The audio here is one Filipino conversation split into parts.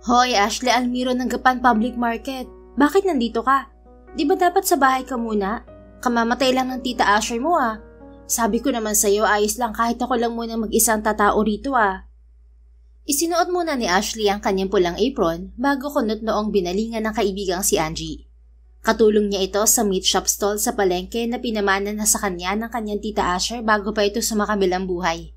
Hoy, Ashley Almiro ng Gapan Public Market. Bakit nandito ka? Di ba dapat sa bahay ka muna? Kamamatay lang ng tita Asher mo ah. Sabi ko naman sa'yo ayos lang kahit ako lang muna mag-isang tatao rito ah. Isinuot muna ni Ashley ang kanyang pulang apron bago kunot noong binalingan ng kaibigang si Angie. Katulong niya ito sa meat shop stall sa palengke na pinamana na sa kanya ng kanyang tita Asher bago pa ito sumakabilang buhay.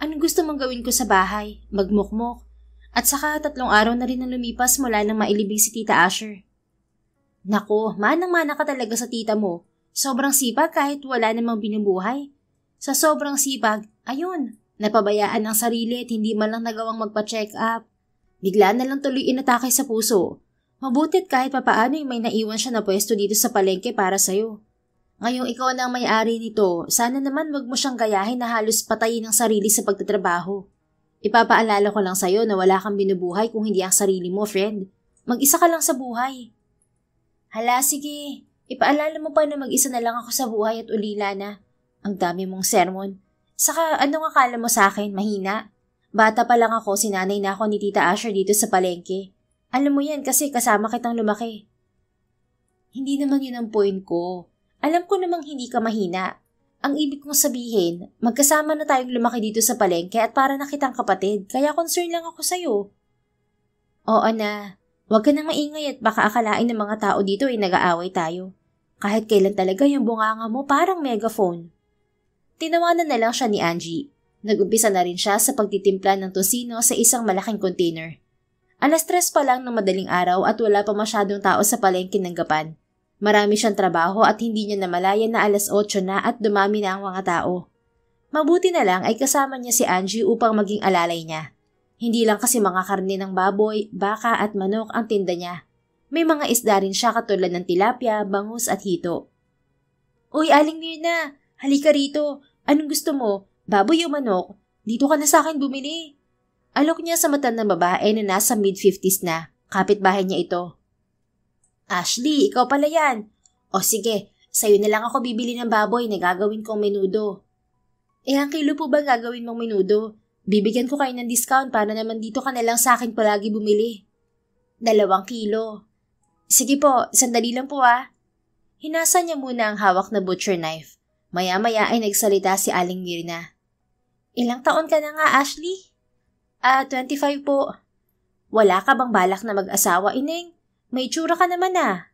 Anong gusto mong gawin ko sa bahay? Magmukmok? At saka 3 araw na rin ang lumipas mula nang mailibing si tita Asher. Nako, manang-mana ka talaga sa tita mo. Sobrang sipag kahit wala namang binubuhay. Sa sobrang sipag, ayun, napabayaan ng sarili at hindi man lang nagawang magpa-check up. Bigla na lang tuloy inatake sa puso. Mabutit kahit papaano may naiwan siya na pwesto dito sa palengke para sa'yo. Ngayong ikaw na ang may-ari nito, sana naman wag mo siyang gayahin na halos patayin ang sarili sa pagtatrabaho. Ipapaalala ko lang sa'yo na wala kang binubuhay kung hindi ang sarili mo, friend. Mag-isa ka lang sa buhay. Hala, sige. Ipaalala mo pa na mag-isa na lang ako sa buhay at ulila na. Ang dami mong sermon. Saka anong akala mo sa akin, mahina? Bata pa lang ako, sinanay na ako ni Tita Asher dito sa palengke. Alam mo yan kasi kasama kitang lumaki. Hindi naman yun ang point ko. Alam ko namang hindi ka mahina. Ang ibig kong sabihin, magkasama na tayong lumaki dito sa palengke at para na kitang kapatid, kaya concern lang ako sa'yo. Oo na, huwag ka nang maingay at baka akalain ng mga tao dito ay nag-aaway tayo. Kahit kailan talaga yung bunganga mo parang megaphone. Tinawanan na lang siya ni Angie. Nag-umpisa na rin siya sa pagtitimpla ng tosino sa isang malaking container. 3:00 pa lang ng madaling araw at wala pa masyadong tao sa palengke ng Gapan. Marami siyang trabaho at hindi niya namalayan na 8:00 na at dumami na ang mga tao. Mabuti na lang ay kasama niya si Angie upang maging alalay niya. Hindi lang kasi mga karne ng baboy, baka at manok ang tinda niya. May mga isda rin siya katulad ng tilapia, bangus at hito. Uy, Aling Mirna, halika rito. Anong gusto mo? Baboy o manok? Dito ka na sa akin bumili. Alok niya sa matandang babae na nasa mid-50s na. Kapitbahay niya ito. Ashley, ikaw pala yan. O sige, sa'yo na lang ako bibili ng baboy na gagawin kong menudo. Ang kilo po ba gagawin mong menudo? Bibigyan ko kayo ng discount para naman dito ka na lang sa akin palagi bumili. 2 kilo. Sige po, sandali lang po ah. Hinasa niya muna ang hawak na butcher knife. Maya-maya ay nagsalita si Aling Mirna. Ilang taon ka na nga, Ashley? 25 po. Wala ka bang balak na mag-asawa, Ineng? May tsura ka naman ah.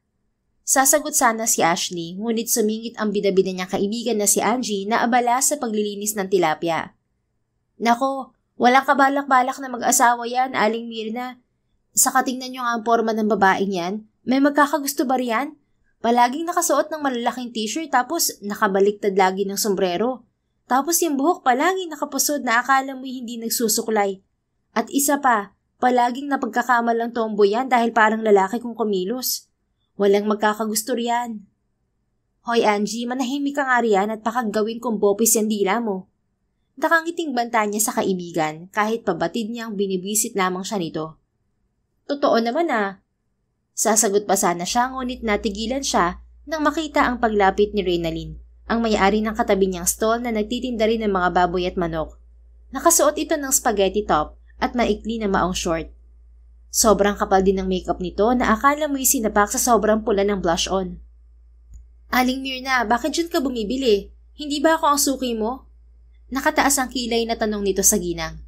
Sasagot sana si Ashley, ngunit sumingit ang bida-bida niyang kaibigan na si Angie na abala sa paglilinis ng tilapia. Nako, walang kabalak-balak na mag-asawa yan, Aling Mirna. Saka tingnan niyo nga ang forma ng babaeng yan. May magkakagusto ba riyan? Palaging nakasuot ng malalaking t-shirt tapos nakabaliktad lagi ng sombrero. Tapos yung buhok palaging nakapusod na akala mo hindi nagsusuklay. At isa pa, palaging napagkakamalang tomboy yan dahil parang lalaki kung kumilos. Walang magkakagusto riyan. Hoy Angie, manahimik ka nga riyan at pakagawin kong bopis yung dila mo. Nakangiting banta niya sa kaibigan kahit pabatid niyang binibisit lamang siya nito. Totoo naman ah. Sasagot pa sana siya ngunit natigilan siya nang makita ang paglapit ni Reynalyn, ang may-ari ng katabi niyang stall na nagtitinda rin ng mga baboy at manok. Nakasuot ito ng spaghetti top at maikli na maong short. Sobrang kapal din ng makeup nito na akala mo'y sinapak sa sobrang pula ng blush on. Aling Mirna, bakit dyan ka bumibili? Hindi ba ako ang suki mo? Nakataas ang kilay na tanong nito sa ginang.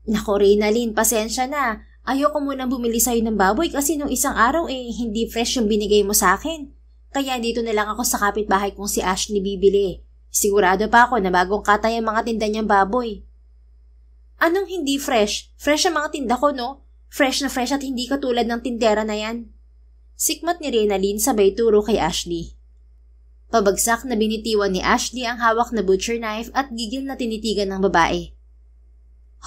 Nako Reynalyn, pasensya na. Ayoko munang bumili sa'yo ng baboy kasi nung isang araw hindi fresh yung binigay mo sa akin. Kaya dito na lang ako sa kapitbahay kong si Ashley bibili. Sigurado pa ako na bagong katay ang mga tinda niyang baboy. Anong hindi fresh? Fresh ang mga tinda ko, no? Fresh na fresh at hindi katulad ng tindera na yan. Sikmat ni Reynalyn sabay turo kay Ashley. Pabagsak na binitiwan ni Ashley ang hawak na butcher knife at gigil na tinitigan ng babae.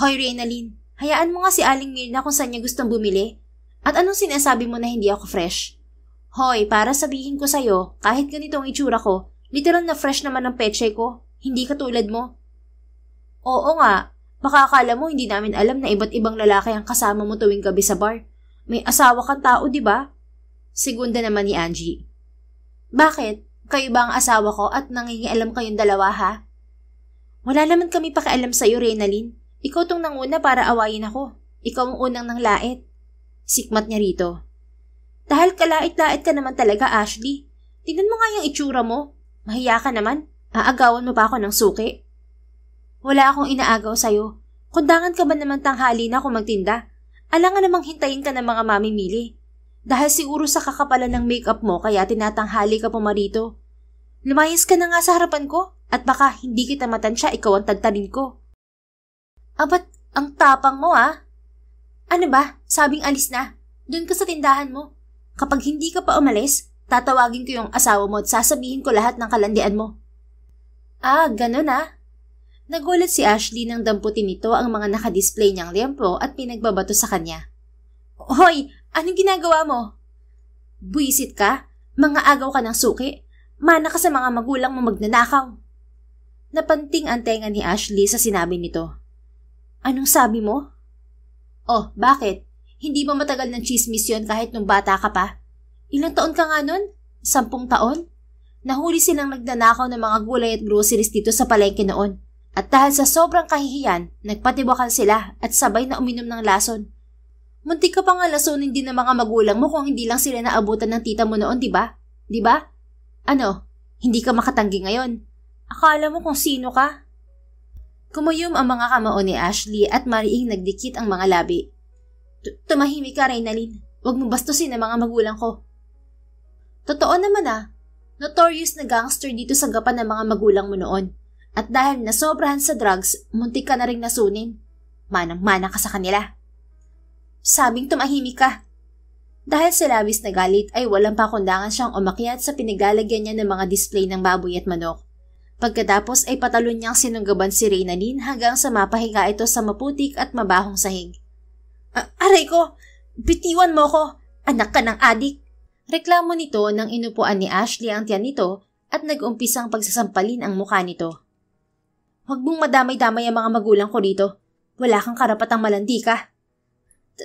Hoy Reynalyn, hayaan mo nga si Aling Mirna kung saan niya gustong bumili. At anong sinasabi mo na hindi ako fresh? Hoy, para sabihin ko sa'yo, kahit ganito ang itsura ko, literal na fresh naman ang peche ko, hindi katulad mo. Oo nga. Baka akala mo hindi namin alam na iba't ibang lalaki ang kasama mo tuwing gabi sa bar. May asawa kang tao, di ba? Segunda naman ni Angie. Bakit? Kayo ba ang asawa ko at nangingialam kayong dalawa ha? Wala naman kami pakialam sa'yo, Reynalyn. Ikaw tong nanguna para awayin ako. Ikaw ang unang nanglait. Sikmat niya rito. Dahil kalait-lait ka naman talaga, Ashley. Tingnan mo nga yung itsura mo. Mahiya ka naman. Aagawan mo pa ako ng suki. Wala akong inaagaw sa'yo. Kundangan ka ba naman tanghali na kung magtinda? Alangan namang hintayin ka ng mga mamimili. Dahil siguro sa kakapalan ng makeup mo kaya tinatanghali ka pumarito. Lumayas ka na nga sa harapan ko at baka hindi kita matansya, ikaw ang tagtarin ko. Abat, ang tapang mo Ano ba? Sabing alis na. Doon ka sa tindahan mo. Kapag hindi ka pa umalis, tatawagin ko yung asawa mo at sasabihin ko lahat ng kalandian mo. Ganun Nagulat si Ashley nang damputin nito ang mga nakadisplay niyang liempo at pinagbabato sa kanya. Hoy! Anong ginagawa mo? Buisit ka? Mga agaw ka ng suki? Mana ka sa mga magulang mo magnanakaw. Napanting ang tenga ni Ashley sa sinabi nito. Anong sabi mo? Oh, bakit? Hindi ba matagal ng chismis yun kahit nung bata ka pa? Ilang taon ka nga nun? 10 taon? Nahuli silang nagnanakaw ng mga gulay at groceries dito sa palengke noon. At dahil sa sobrang kahihiyan, nagpatiwakan sila at sabay na uminom ng lason. Muntik ka pa nga lasunin din ng mga magulang mo kung hindi lang sila naabutan ng tita mo noon, di ba? Di ba? Ano? Hindi ka makatanggi ngayon? Akala mo kung sino ka? Kumuyom ang mga kamao ni Ashley at mariing nagdikit ang mga labi. Tumahimik ka, Reynalyn. Huwag mo bastusin ang mga magulang ko. Totoo naman Notorious na gangster dito sa gapan ng mga magulang mo noon. At dahil nasobrahan sa drugs, muntik ka na rin nasunin. Manang-mana ka sa kanila. Sabing tumahimik ka. Dahil sa labis na galit ay walang pakundangan siyang umakyat sa pinaglalagyan niya ng mga display ng baboy at manok. Pagkatapos ay patalon niyang sinunggaban si Reynalyn hanggang sa mapahiga ito sa maputik at mabahong sahig. Aray ko! Bitiwan mo ko! Anak ka ng adik! Reklamo nito nang inupuan ni Ashley ang tiyan nito at nag-umpisang pagsasampalin ang mukha nito. Huwag mong madamay-damay ang mga magulang ko rito. Wala kang karapatang malandi ka.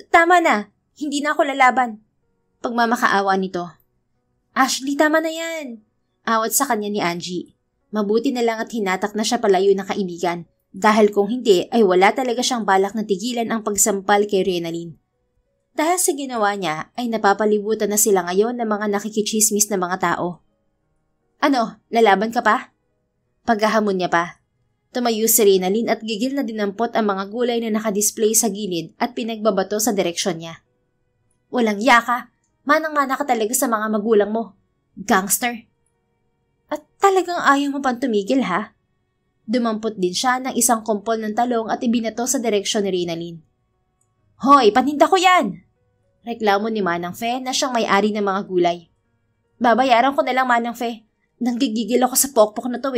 Tama na. Hindi na ako lalaban. Pagmamakaawa nito. Ashley, tama na yan. Awat sa kanya ni Angie. Mabuti na lang at hinatak na siya palayo ng kaibigan. Dahil kung hindi ay wala talaga siyang balak na tigilan ang pagsampal kay Reynalyn. Dahil sa ginawa niya ay napapalibutan na sila ngayon ng mga nakikichismis na mga tao. Ano, lalaban ka pa? Paghahamon niya pa. Tumayo si Reynalyn at gigil na dinampot ang mga gulay na nakadisplay sa gilid at pinagbabato sa direksyon niya. Walang yaka, manang-mana ka talaga sa mga magulang mo. Gangster. At talagang ayaw mo pang tumigil ha? Dumampot din siya ng isang kumpol ng talong at ibinato sa direksyon ni Reynalyn. Hoy, paninda ko yan! Reklamo ni Manang Fe na siyang may-ari ng mga gulay. Babayaran ko na lang, Manang Fe. Nanggigigil ako sa pokpok na to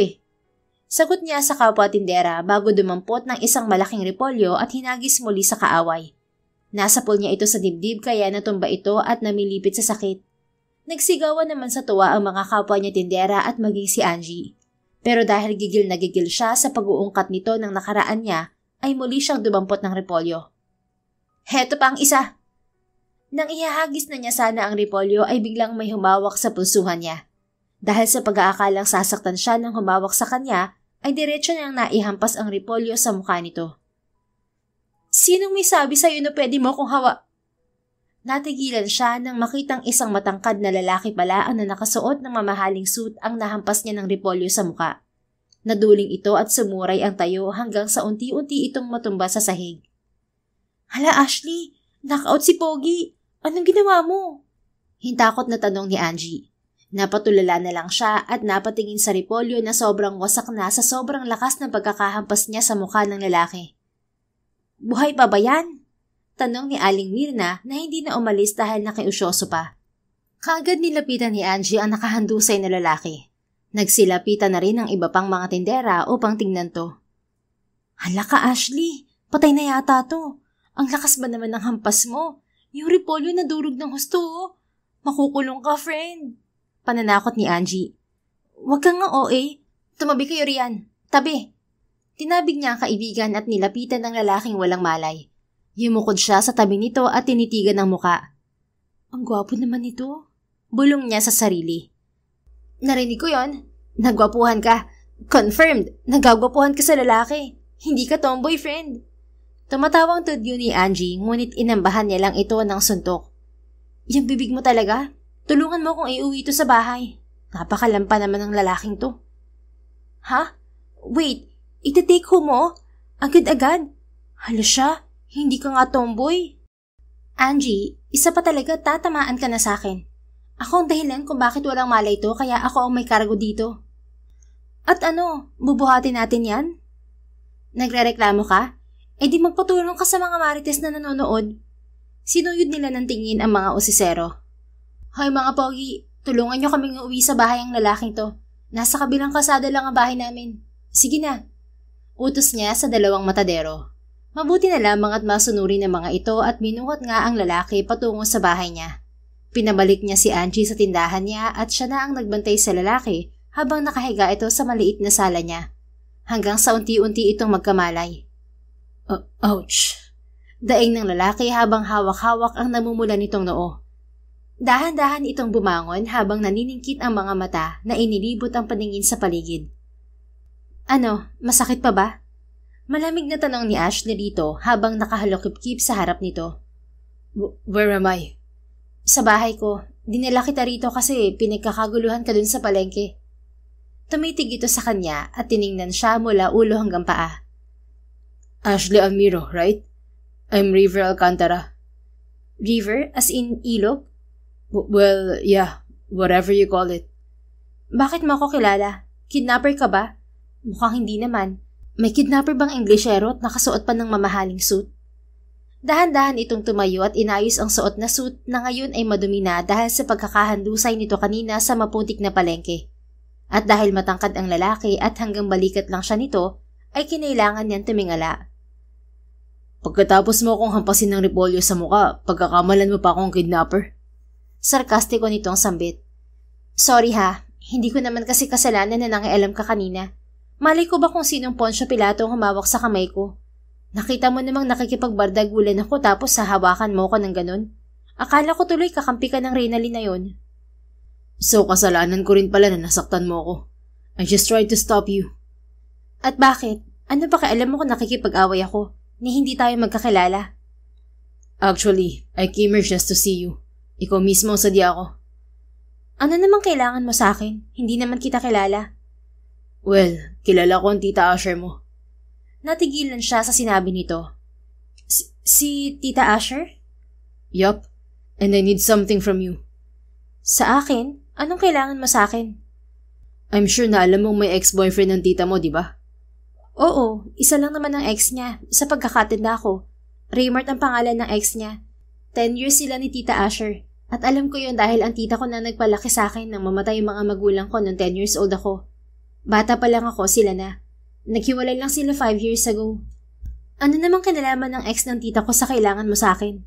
Sagot niya sa kapwa tindera bago dumampot ng isang malaking repolyo at hinagis muli sa kaaway. Nasapol niya ito sa dibdib kaya natumba ito at namilipit sa sakit. Nagsigawan naman sa tuwa ang mga kapwa niya tindera at maging si Angie. Pero dahil gigil na gigil siya sa pag-uungkat nito ng nakaraan niya, ay muli siyang dumampot ng repolyo. Heto pa ang isa! Nang ihahagis na niya sana ang repolyo ay biglang may humawak sa pulsuhan niya. Dahil sa pag-aakalang sasaktan siya ng humawak sa kanya, ay diretso niyang naihampas ang repolyo sa mukha nito. Sinong may sabi sa'yo na pwede mo kung hawa? Natigilan siya nang makitang isang matangkad na lalaki pala ang nakasuot ng mamahaling suit ang nahampas niya ng repolyo sa mukha. Naduling ito at sumuray ang tayo hanggang sa unti-unti itong matumba sa sahig. Hala Ashley, knockout si Pogi. Anong ginawa mo? Hintakot na tanong ni Angie. Napatulala na lang siya at napatingin sa repolyo na sobrang wasak na sa sobrang lakas ng pagkakahampas niya sa mukha ng lalaki. Buhay pa ba yan? Tanong ni Aling Mirna na hindi na umalis dahil nakiusyoso pa. Kaagad nilapitan ni Angie ang nakahandusay na lalaki. Nagsilapitan na rin ang iba pang mga tindera upang tingnan to. Hala ka Ashley, patay na yata to. Ang lakas ba naman ng hampas mo? Yung repolyo na durog ng husto. Makukulong ka, friend. Pananakot ni Angie. Huwag kang nga OA. Tumabi kayo riyan. Tabi. Tinabig niya ang kaibigan at nilapitan ng lalaking walang malay. Yumukod siya sa tabi nito at tinitigan ng muka. Ang gwapo naman nito. Bulong niya sa sarili. Narinig ko yon. Nagwapuhan ka. Confirmed. Nagagwapuhan ka sa lalaki. Hindi ka tomboy, friend. Tumatawang tudyo ni Angie ngunit inambahan niya lang ito ng suntok. Yung bibig mo talaga? Tulungan mo kung iuwi ito sa bahay. Napakalampa naman ng lalaking to. Ha? Wait, iti-take home mo? Agad-agad? Hala siya, hindi ka nga tomboy. Angie, isa pa talaga tatamaan ka na sa akin. Ako ang dahilan kung bakit walang malay to kaya ako ang may kargo dito. At ano, bubuhatin natin yan? Nagrereklamo ka? Eh di magpatulong ka sa mga marites na nanonood. Sinuyod nila ng tingin ang mga usisero. Hoy mga pogi, tulungan nyo kaming uuwi sa bahay ang lalaking to. Nasa kabilang kalsada lang ang bahay namin. Sige na. Utos niya sa dalawang matadero. Mabuti na lamang at masunuri ng mga ito at binuhat nga ang lalaki patungo sa bahay niya. Pinabalik niya si Angie sa tindahan niya at siya na ang nagbantay sa lalaki habang nakahiga ito sa maliit na sala niya. Hanggang sa unti-unti itong magkamalay. Ouch! Daing ng lalaki habang hawak-hawak ang namumula nitong noo. Dahan-dahan itong bumangon habang naniningkit ang mga mata na inilibot ang paningin sa paligid. Ano, masakit pa ba? Malamig na tanong ni Ashley dito habang nakahalokip-kip sa harap nito. Where am I? Sa bahay ko. Dinala kita rito kasi pinagkakaguluhan ka dun sa palengke. Tumitig ito sa kanya at tiningnan siya mula ulo hanggang paa. Ashley Almiro, right? I'm River Alcantara. River? As in ilog? Well, yeah. Whatever you call it. Bakit mo ako kilala? Kidnapper ka ba? Mukhang hindi naman. May kidnapper bang Englishero at nakasuot pa ng mamahaling suit? Dahan-dahan itong tumayo at inayos ang suot na suit na ngayon ay madumi na dahil sa pagkakahandusay nito kanina sa maputik na palengke. At dahil matangkad ang lalaki at hanggang balikat lang siya nito, ay kinailangan niyan tumingala. Pagkatapos mo akong hampasin ng repolyo sa muka, pagkakamalan mo pa akong kidnapper? Sarkastiko nitong sambit. Sorry ha, hindi ko naman kasi kasalanan na nangialam ka kanina. Malay ko ba kung sinong Poncio Pilato ang humawak sa kamay ko? Nakita mo namang nakikipagbardagulan ako tapos hahawakan mo ko ng ganun. Akala ko tuloy kakampi ka ng Reynalyn na yon. So kasalanan ko rin pala na nasaktan mo ako. I just tried to stop you. At bakit? Ano ba kailan mo kung nakikipag-away ako? Ni hindi tayo magkakilala? Actually, I came here just to see you. Ikaw mismo sadya ako. Ano namang kailangan mo sa akin? Hindi naman kita kilala. Well, kilala ko ang tita Asher mo. Natigilan siya sa sinabi nito. Si Tita Asher? Yup, and I need something from you. Sa akin? Anong kailangan mo sa akin? I'm sure na alam mong may ex-boyfriend ng tita mo, di ba? Oo, isa lang naman ang ex niya. Sa pagkakatanda ko. Raymart ang pangalan ng ex niya. 10 years sila ni Tita Asher. At alam ko yun dahil ang tita ko na nagpalaki sa akin nang mamatay yung mga magulang ko nung 10 years old ako. Bata pa lang ako, sila na. Naghiwalay lang sila 5 years ago. Ano namang kinalaman ng ex ng tita ko sa kailangan mo sa akin?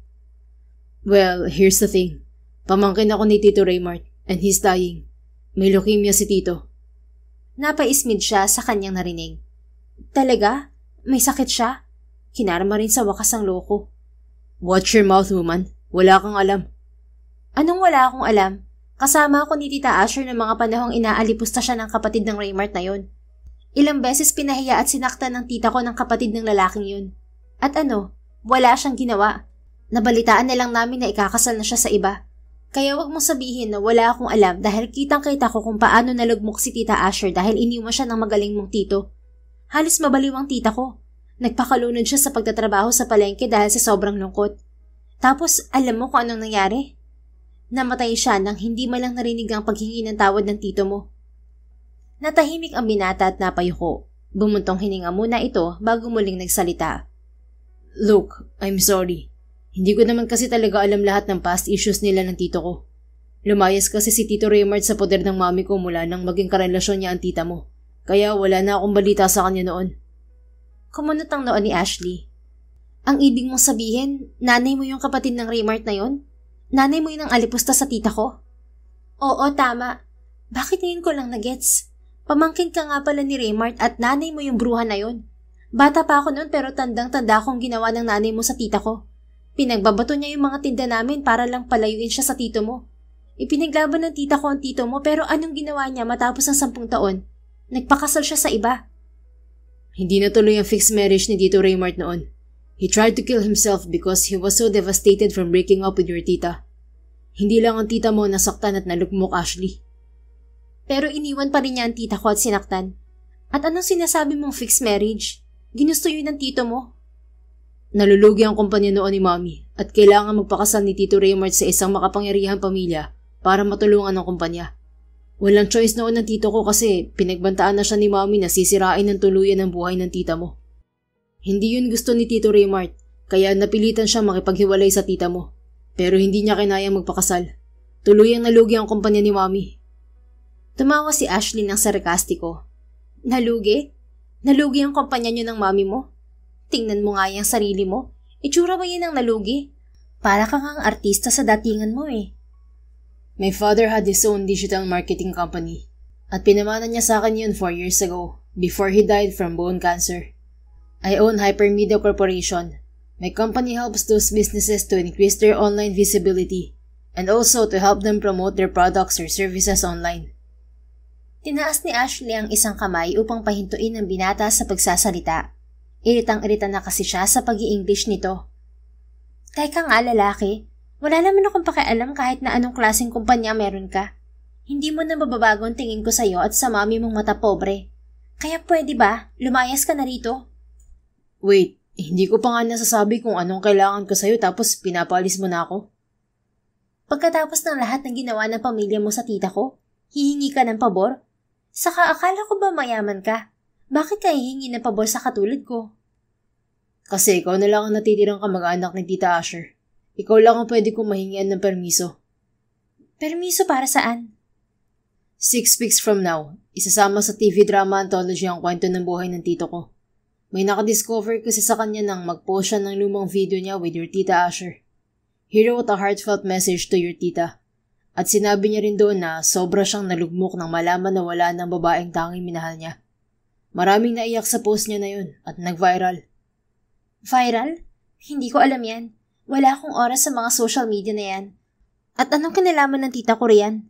Well, here's the thing. Pamangkin ako ni Tito Raymart and he's dying. May leukemia si Tito. Napaismid siya sa kanyang narinig. Talaga? May sakit siya? Kinarma rin sa wakas ang loko. Watch your mouth, woman. Wala kang alam. Anong wala akong alam? Kasama ako ni Tita Asher ng mga panahong inaalipusta siya ng kapatid ng Raymart na yun. Ilang beses pinahiya at sinaktan ng tita ko ng kapatid ng lalaking yun. At ano, wala siyang ginawa. Nabalitaan na lang namin na ikakasal na siya sa iba. Kaya wag mong sabihin na wala akong alam dahil kitang-kita ko kung paano nalugmok si Tita Asher dahil iniwan siya ng magaling mong tito. Halos mabaliw ang tita ko. Nagpakalunod siya sa pagtatrabaho sa palengke dahil sa sobrang lungkot. Tapos alam mo kung anong nangyari? Namatay siya nang hindi malang narinig ang paghingi ng tawad ng tito mo. Natahimik ang binata at napayuko. Bumuntong hininga muna ito bago muling nagsalita. Look, I'm sorry. Hindi ko naman kasi talaga alam lahat ng past issues nila ng tito ko. Lumayas kasi si Tito Raymart sa poder ng mami ko mula nang maging karelasyon niya ang tita mo. Kaya wala na akong balita sa kanya noon. Kumunot ang noon ni Ashley. Ang ibig mong sabihin, nanay mo yung kapatid ng Raymart na yon? Nanay mo yun ang alipusta sa tita ko? Oo, tama. Bakit ngayon ko lang nagets? Pamangkin ka nga pala ni Raymart at nanay mo yung bruha na yon. Bata pa ako noon pero tandang-tanda akong ginawa ng nanay mo sa tita ko. Pinagbabato niya yung mga tinda namin para lang palayuin siya sa tito mo. Ipinaglaban ng tita ko ang tito mo pero anong ginawa niya matapos ng 10 taon? Nagpakasal siya sa iba. Hindi natuloy ang fixed marriage ni Tito Raymart noon. He tried to kill himself because he was so devastated from breaking up with your tita. Hindi lang ang tita mo nasaktan at nalugmok, Ashley. Pero iniwan pa rin niya ang tita ko at sinaktan. At anong sinasabi mong fixed marriage? Ginusto yun ng tito mo. Nalulugi ang kumpanya noon ni Mommy at kailangan magpakasal ni Tito Raymart sa isang makapangyarihang pamilya para matulungan ang kumpanya. Walang choice noon ng tito ko kasi pinagbantaan na siya ni Mommy na sisirain ng tuluyan ang buhay ng tita mo. Hindi yun gusto ni Tito Raymart kaya napilitan siya makipaghiwalay sa tita mo. Pero hindi niya kinayang magpakasal. Tuluyang nalugi ang kumpanya ni Mommy. Tumawa si Ashley ng sarkastiko. Nalugi? Nalugi ang kumpanya niyo ng mami mo? Tingnan mo nga yung sarili mo. Itsura ba yan ang nalugi? Para kang ang artista sa datingan mo eh. My father had his own digital marketing company at pinamana niya sa akin yun 4 years ago before he died from bone cancer. I own Hypermedia Corporation. My company helps those businesses to increase their online visibility and also to help them promote their products or services online. Tinaas ni Ashley ang isang kamay upang pahintuin ang binata sa pagsasalita. Iritang-irita na kasi siya sa pag-i-English nito. Teka nga lalaki, wala naman akong pakialam kahit na anong klaseng kumpanya meron ka. Hindi mo na mababago ang tingin ko sa'yo at sa mami mong mata pobre. Kaya pwede ba, lumayas ka na rito? Wait, hindi ko pa nga nasasabi kung anong kailangan ko sa'yo tapos pinapalis mo na ako. Pagkatapos ng lahat ng ginawa ng pamilya mo sa tita ko, hihingi ka ng pabor? Saka akala ko ba mayaman ka? Bakit ka hihingi ng pabor sa katulad ko? Kasi ikaw na lang ang natitirang kamag-anak ni Tita Asher. Ikaw lang ang pwede kong mahingian ng permiso. Permiso para saan? 6 weeks from now, isasama sa TV drama anthology ang kwento ng buhay ng tito ko. May nakadiscover kasi sa kanya nang mag-post siya ng lumang video niya with your Tita Asher. He wrote a heartfelt message to your tita. At sinabi niya rin doon na sobra siyang nalugmok nang malaman na wala ng babaeng tanging minahal niya. Maraming naiyak sa post niya na yun at nag-viral. Viral? Hindi ko alam yan. Wala akong oras sa mga social media na yan. At anong kinalaman ng tita ko riyan?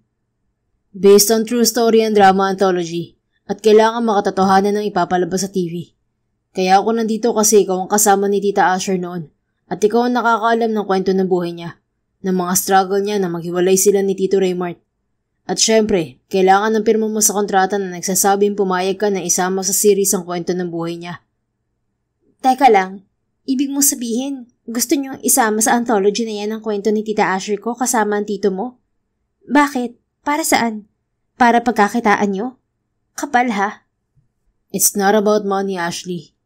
Based on true story and drama anthology at kailangan makatotohanan ng ipapalabas sa TV. Kaya ako nandito kasi ikaw ang kasama ni Tita Asher noon at ikaw ang nakakaalam ng kwento ng buhay niya. Ng mga struggle niya na maghiwalay sila ni Tito Raymart. At syempre, kailangan ng pirma mo sa kontrata na nagsasabing pumayag ka na isama sa series ang kwento ng buhay niya. Teka lang, ibig mo sabihin, gusto niyong isama sa anthology na yan ang kwento ni Tita Asher ko kasama ang tito mo? Bakit? Para saan? Para pagkakitaan niyo? Kapal ha? It's not about money, Ashley.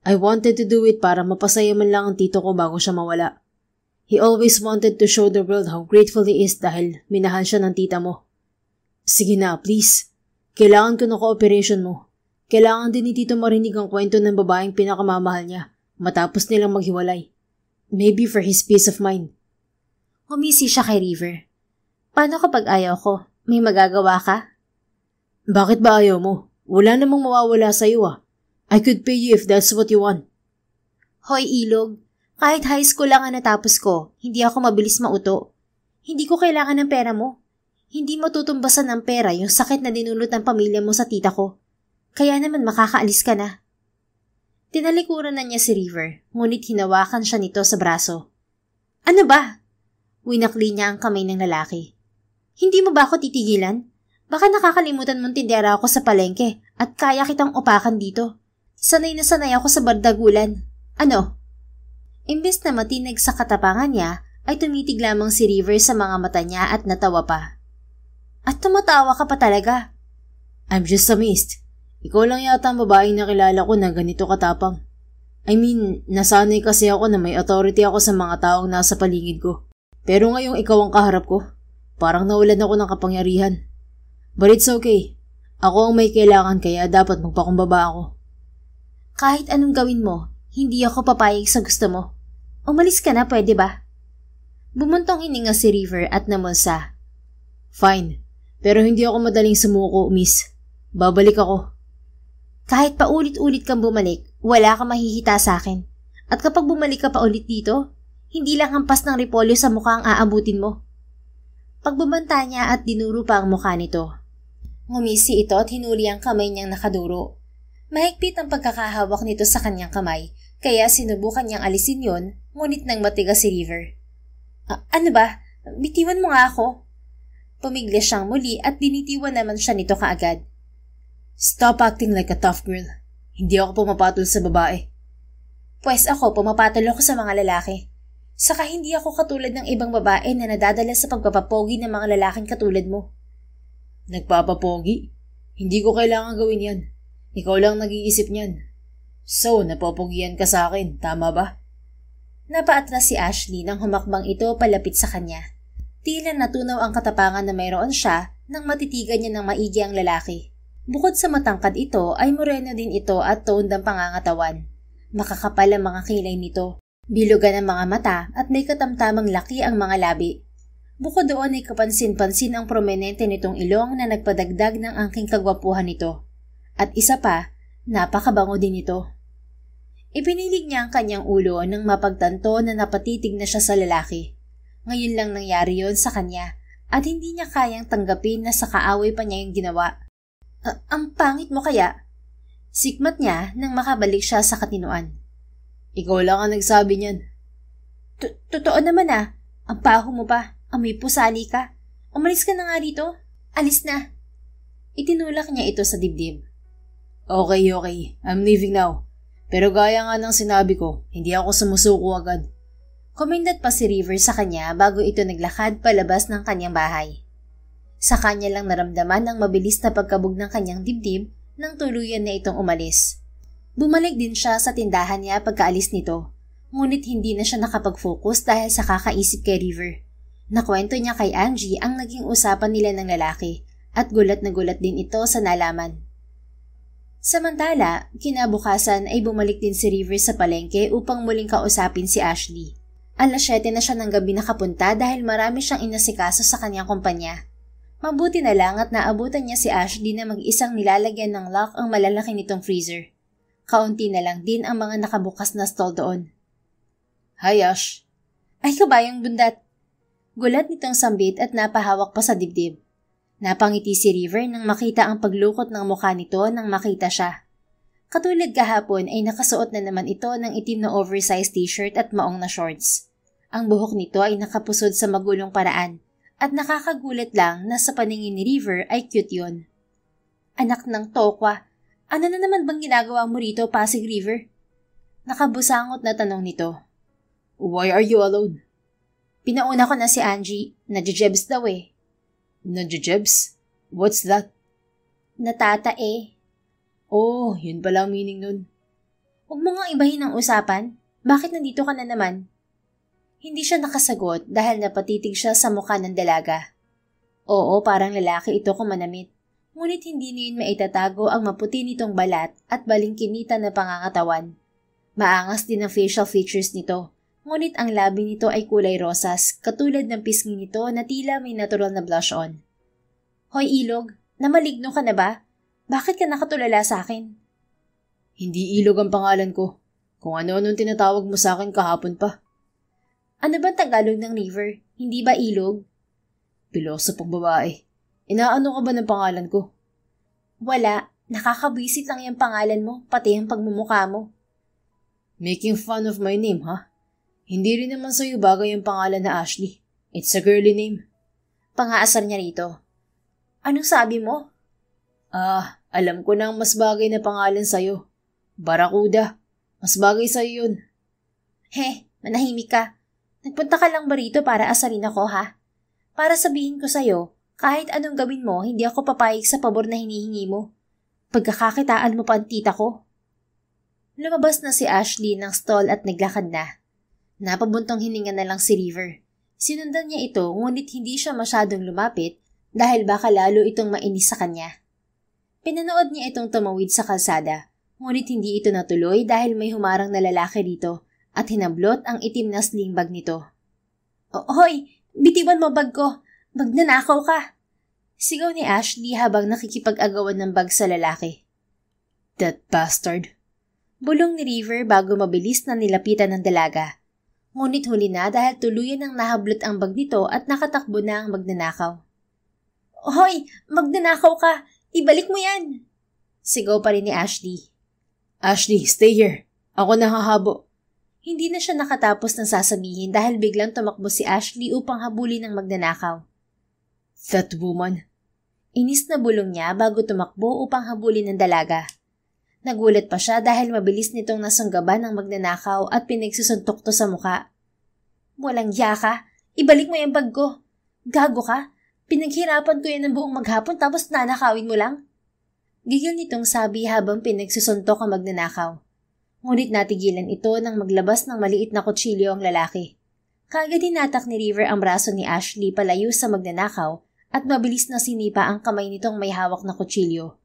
I wanted to do it para mapasaya man lang ang tito ko bago siya mawala. He always wanted to show the world how grateful he is dahil minahal siya ng tita mo. Sige na, please. Kailangan ko ng cooperation mo. Kailangan din ni Tito marinig ang kwento ng babaeng pinakamamahal niya matapos nilang maghiwalay. Maybe for his peace of mind. Humisi siya kay River. Paano kapag ayaw ko? May magagawa ka? Bakit ba ayaw mo? Wala namang mawawala sa'yo ah. I could pay you if that's what you want. Hoy Ilog, kahit high school lang ang natapos ko, hindi ako mabilis mauto. Hindi ko kailangan ng pera mo. Hindi matutumbasan ng pera yung sakit na dinulot ng pamilya mo sa tita ko. Kaya naman makakaalis ka na. Tinalikuran na niya si River, ngunit hinawakan siya nito sa braso. Ano ba? Winakli niya ang kamay ng lalaki. Hindi mo ba ako titigilan? Baka nakakalimutan mong tindera ako sa palengke at kaya kitang upakan dito. Sanay na sanay ako sa bardagulan. Ano? Imbes na matinig sa katapangan niya, ay tumitig lamang si River sa mga mata niya at natawa pa. At tumatawa ka pa talaga. I'm just amazed. Ikaw lang yata ang babaeng nakilala ko na ganito katapang. I mean, nasanay kasi ako na may authority ako sa mga taong nasa paligid ko. Pero ngayong ikaw ang kaharap ko, parang nawalan ako ng kapangyarihan. But it's okay. Ako ang may kailangan kaya dapat magpakumbaba ako. Kahit anong gawin mo, hindi ako papayag sa gusto mo. Umalis ka na, pwede ba? Bumuntong hininga si River at namulsa. Fine, pero hindi ako madaling sumuko, miss. Babalik ako. Kahit pa ulit-ulit kang bumalik, wala kang mahihita sa akin. At kapag bumalik ka pa ulit dito, hindi lang hampas ng repolyo sa mukha ang aabutin mo. Pagbabanta niya at dinuro pa ang mukha nito. Ngumisi ito at hinuli ang kamay niyang nakaduro. Mahigpit ang pagkakahawak nito sa kanyang kamay Kaya sinubukan niyang alisin yon, ngunit nang matigas si River. Ano ba? Bitiwan mo nga ako. Pumigli siyang muli at binitiwan naman siya nito kaagad. Stop acting like a tough girl. Hindi ako pumapatol sa babae. Pwes ako, pumapatol ako sa mga lalaki. Saka hindi ako katulad ng ibang babae na nadadala sa pagpapapogi ng mga lalaking katulad mo. Nagpapapogi? Hindi ko kailangan gawin yan. Ikaw lang nag-iisip niyan. So, napopogian ka sa akin, tama ba? Napaatras si Ashley nang humakbang ito palapit sa kanya. Tila natunaw ang katapangan na mayroon siya nang matitigan niya ng maigi ang lalaki. Bukod sa matangkad ito ay moreno din ito at toned ang pangangatawan. Makakapal ang mga kilay nito, bilugan ang mga mata at may katamtamang laki ang mga labi. Bukod doon ay kapansin-pansin ang prominente nitong ilong na nagpadagdag ng angking kagwapuhan nito. At isa pa, napakabango din ito. Ipinilig niya ang kanyang ulo nang mapagtanto na napatitig na siya sa lalaki. Ngayon lang nangyari yon sa kanya at hindi niya kayang tanggapin na sa kaaway pa niya yung ginawa. Ang pangit mo kaya? Sikmat niya nang makabalik siya sa katinuan. Ikaw lang ang nagsabi niyan. Totoo naman Ang paho mo pa. Amoy pusali ka. Umalis ka na nga dito. Alis na. Itinulak niya ito sa dibdib. Okay. I'm leaving now. Pero gaya nga ng sinabi ko, hindi ako sumusuko agad. Kumindat pa si River sa kanya bago ito naglakad palabas ng kanyang bahay. Sa kanya lang naramdaman ang mabilis na pagkabog ng kanyang dibdib nang tuluyan na itong umalis. Bumalik din siya sa tindahan niya pagkaalis nito, ngunit hindi na siya nakapag-focus dahil sa kakaisip kay River. Nakwento niya kay Angie ang naging usapan nila ng lalaki at gulat na gulat din ito sa nalaman. Samantala, kinabukasan ay bumalik din si River sa palengke upang muling kausapin si Ashley. Alas 7 na siya ng gabi nakapunta dahil marami siyang inasikaso sa kanyang kumpanya. Mabuti na lang at naabutan niya si Ashley na mag-isang nilalagyan ng lock ang malalaki nitong freezer. Kaunti na lang din ang mga nakabukas na stall doon. Hi Ash. Ay kabayang bundat. Gulat nitong sambit at napahawak pa sa dibdib. Napangiti si River nang makita ang paglukot ng mukha nito nang makita siya. Katulad kahapon ay nakasuot na naman ito ng itim na oversized t-shirt at maong na shorts. Ang buhok nito ay nakapusod sa magulong paraan at nakakagulat lang na sa paningin ni River ay cute yun. Anak ng tokwa, ano na naman bang ginagawa mo rito, Pasig River? Nakabusangot na tanong nito. Why are you alone? Pinauna ko na si Angie, nadjejebs daw eh. Nadjejebs? What's that? Natatae. Oh, yun pala ang meaning nun. Huwag mo nga ibahin ang usapan. Bakit nandito ka na naman? Hindi siya nakasagot dahil napatitig siya sa mukha ng dalaga. Oo, parang lalaki ito kung manamit. Ngunit hindi niyon maitatago ang maputi nitong balat at balingkinita na pangangatawan. Maangas din ang facial features nito. Ngunit ang labi nito ay kulay rosas, katulad ng pisngi nito na tila may natural na blush on. Hoy Ilog, namaligno ka na ba? Bakit ka nakatulala sa akin? Hindi Ilog ang pangalan ko. Kung ano-anong tinatawag mo sa akin kahapon pa. Ano ba Tagalog ng River? Hindi ba Ilog? Pilosopong babae. Inaano ka ba ng pangalan ko? Wala. Nakakabwisit lang yung pangalan mo, pati ang pagmumukha mo. Making fun of my name, ha? Hindi rin naman sa'yo bagay ang pangalan na Ashley. It's a girly name. Pangaasar niya rito. Anong sabi mo? Alam ko na ang mas bagay na pangalan sa'yo. Barakuda. Mas bagay sa'yo yun. Manahimik ka. Nagpunta ka lang ba rito para asarin ako, ha? Para sabihin ko sa'yo, kahit anong gawin mo, hindi ako papayag sa pabor na hinihingi mo. Pagkakakitaan mo pa ang tita ko. Lumabas na si Ashley ng stall at naglakad na. Napabuntong hininga na lang si River. Sinundan niya ito ngunit hindi siya masyadong lumapit dahil baka lalo itong mainis sa kanya. Pinanood niya itong tumawid sa kalsada, ngunit hindi ito natuloy dahil may humarang na lalaki rito at hinablot ang itim na sling bag nito. Hoy! Bitiwan mo bag ko! Magnanakaw ka! Sigaw ni Ashley habang nakikipag-agawan ng bag sa lalaki. That bastard! Bulong ni River bago mabilis na nilapitan ng dalaga. Ngunit huli na dahil tuluyan ang nahablot ang bag nito at nakatakbo na ang magnanakaw. Hoy! Magnanakaw ka! Ibalik mo yan! Sigaw pa rin ni Ashley. Ashley, stay here. Ako nahahabo. Hindi na siya nakatapos ng sasabihin dahil biglang tumakbo si Ashley upang habulin ng magnanakaw. That woman. Inis na bulong niya bago tumakbo upang habulin ng dalaga. Nagulat pa siya dahil mabilis nitong nasunggaban ng magnanakaw at pinagsusuntok to sa muka. Walang hiya ka. Ibalik mo yung bag ko. Gago ka. Pinaghirapan ko yan ng buong maghapon tapos nanakawin mo lang. Gigil nitong sabi habang pinagsusuntok ang magnanakaw. Ngunit natigilan ito nang maglabas ng maliit na kutsilyo ang lalaki. Kaagad hinatak ni River ang braso ni Ashley palayo sa magnanakaw at mabilis na sinipa ang kamay nitong may hawak na kutsilyo.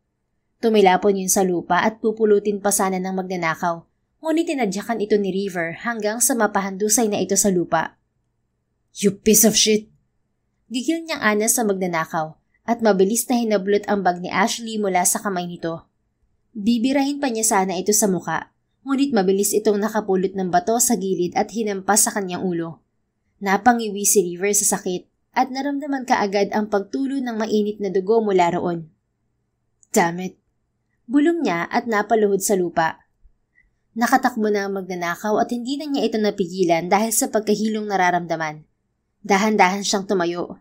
Tumilapon yun sa lupa at pupulutin pa sana ng magnanakaw, ngunit tinadyakan ito ni River hanggang sa mapahandusay na ito sa lupa. You piece of shit! Gigil niyang anas sa magnanakaw at mabilis na hinablot ang bag ni Ashley mula sa kamay nito. Bibirahin pa niya sana ito sa muka, ngunit mabilis itong nakapulot ng bato sa gilid at hinampas sa kanyang ulo. Napangiwi si River sa sakit at naramdaman kaagad ang pagtulo ng mainit na dugo mula roon. Damn it! Bulong niya at napaluhod sa lupa. Nakatakbo na ang magnanakaw at hindi na niya ito napigilan dahil sa pagkahilong nararamdaman. Dahan-dahan siyang tumayo.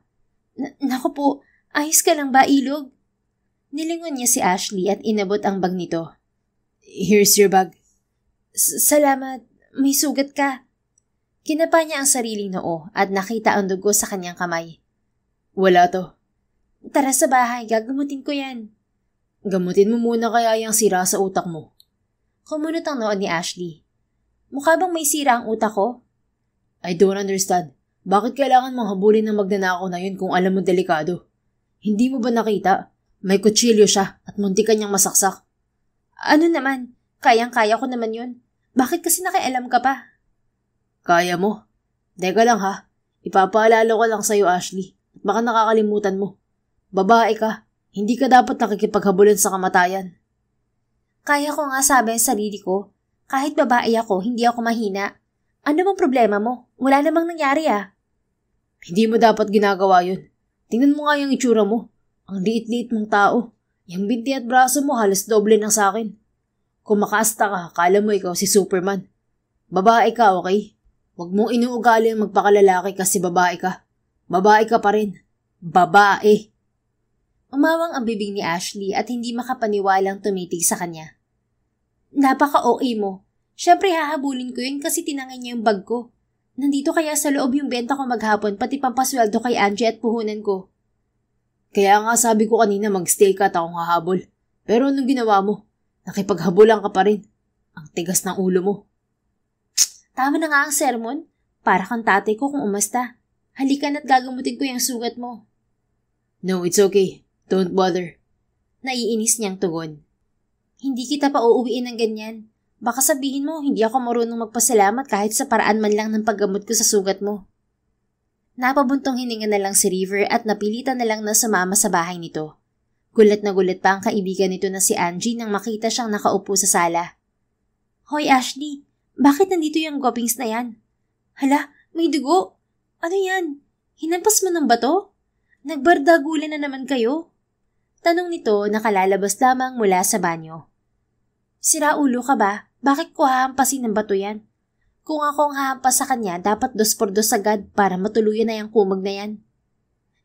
Naku po, ayos ka lang ba, Ilog? Nilingon niya si Ashley at inabot ang bag nito. Here's your bag. Salamat, may sugat ka. Kinapa niya ang sariling noo at nakita ang dugo sa kanyang kamay. Wala to. Tara sa bahay, gagamutin ko yan. Gamutin mo muna kaya yung sira sa utak mo. Kumunot ang noo ni Ashley. Mukha bang may sira ang utak ko? I don't understand. Bakit kailangan mong habulin ng magnanakaw na yun kung alam mo delikado? Hindi mo ba nakita? May kutsilyo siya at munti kanyang masaksak. Ano naman? Kayang-kaya ko naman yun. Bakit kasi nakialam ka pa? Kaya mo? Teka lang ha. Ipapaalala ko lang sa'yo, Ashley. At baka nakakalimutan mo. Babae ka. Hindi ka dapat nakikipaghabulan sa kamatayan. Kaya ko nga sabi ang sarili ko. Kahit babae ako, hindi ako mahina. Ano bang problema mo? Wala namang nangyari ah. Hindi mo dapat ginagawa yun. Tingnan mo nga yung itsura mo. Ang liit-liit mong tao. Yung binti at braso mo halos doble ng sakin. Kung makaasta ka, akala mo ikaw si Superman. Babae ka, okay? Huwag mong inuugali ang magpakalalaki kasi babae ka. Babae ka pa rin. Babae! Umawang ang bibig ni Ashley at hindi makapaniwalang tumitig sa kanya. Napaka-OA mo. Siyempre hahabulin ko yun kasi tinangay niya yung bag ko. Nandito kaya sa loob yung benta ko maghapon pati pampasweldo kay Angie at puhunan ko. Kaya nga sabi ko kanina mag-stay ka at akong hahabol. Pero anong ginawa mo? Nakipaghabulan ka pa rin. Ang tigas ng ulo mo. Tama na nga ang sermon. Para kang tatay ko kung umasta. Halika na't gagamutin ko yung sugat mo. No, it's okay. Don't bother. Naiinis niyang tugon. Hindi kita pa uuwiin ng ganyan. Baka sabihin mo, hindi ako marunong magpasalamat kahit sa paraan man lang ng paggamot ko sa sugat mo. Napabuntong hininga na lang si River at napilitan na lang na sumama sa bahay nito. Gulat na gulat pa ang kaibigan nito na si Angie nang makita siyang nakaupo sa sala. Hoy Ashley, bakit nandito yung guwapings na yan? Hala, may dugo. Ano yan? Hinampas mo ng bato? Nagbardagulan na naman kayo? Tanong nito nakalalabas lamang mula sa banyo. Sira ulo ka ba? Bakit ko hahampasin ng bato yan? Kung ako ang hahampas sa kanya, dapat 2x2 agad para matuluyan na yung kumag na yan.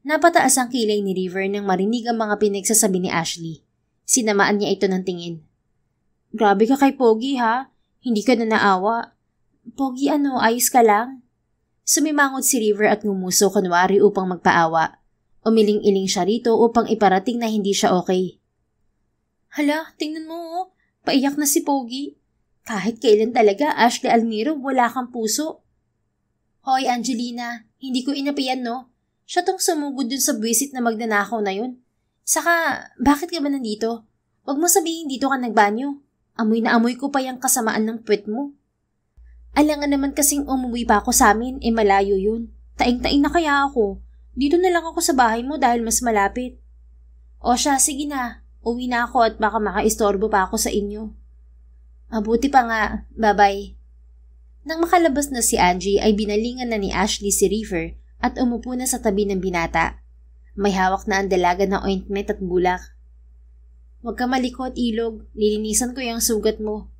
Napataas ang kilay ni River nang marinig ang mga pinagsasabi ni Ashley. Sinamaan niya ito ng tingin. Grabe ka kay Pogi ha? Hindi ka na naawa. Pogi ano, ayos ka lang? Sumimangot si River at ngumuso kunwari upang magpaawa. Umiling-iling siya rito upang iparating na hindi siya okay. Hala, tingnan mo oh. Paiyak na si Pogi. Kahit kailan talaga, Ashley Almiro, wala kang puso. Hoy Angelina, hindi ko inapian no? Siya tong sumugod dun sa buwisit na magnanakaw na yun. Saka, bakit ka ba nandito? Huwag mo sabihin dito ka nagbanyo. Amoy na amoy ko pa yung kasamaan ng puwet mo. Alangan naman kasing umuwi pa ako sa amin, malayo yun. Taing-taing na kaya ako. Dito na lang ako sa bahay mo dahil mas malapit. O siya, sige na. Uwi na ako at baka makaistorbo pa ako sa inyo. Mabuti pa nga. Bye-bye. Nang makalabas na si Angie ay binalingan na ni Ashley si River at umupo na sa tabi ng binata. May hawak na ang dalaga ng ointment at bulak. Huwag ka malikot, Ilog. Lilinisan ko yung sugat mo.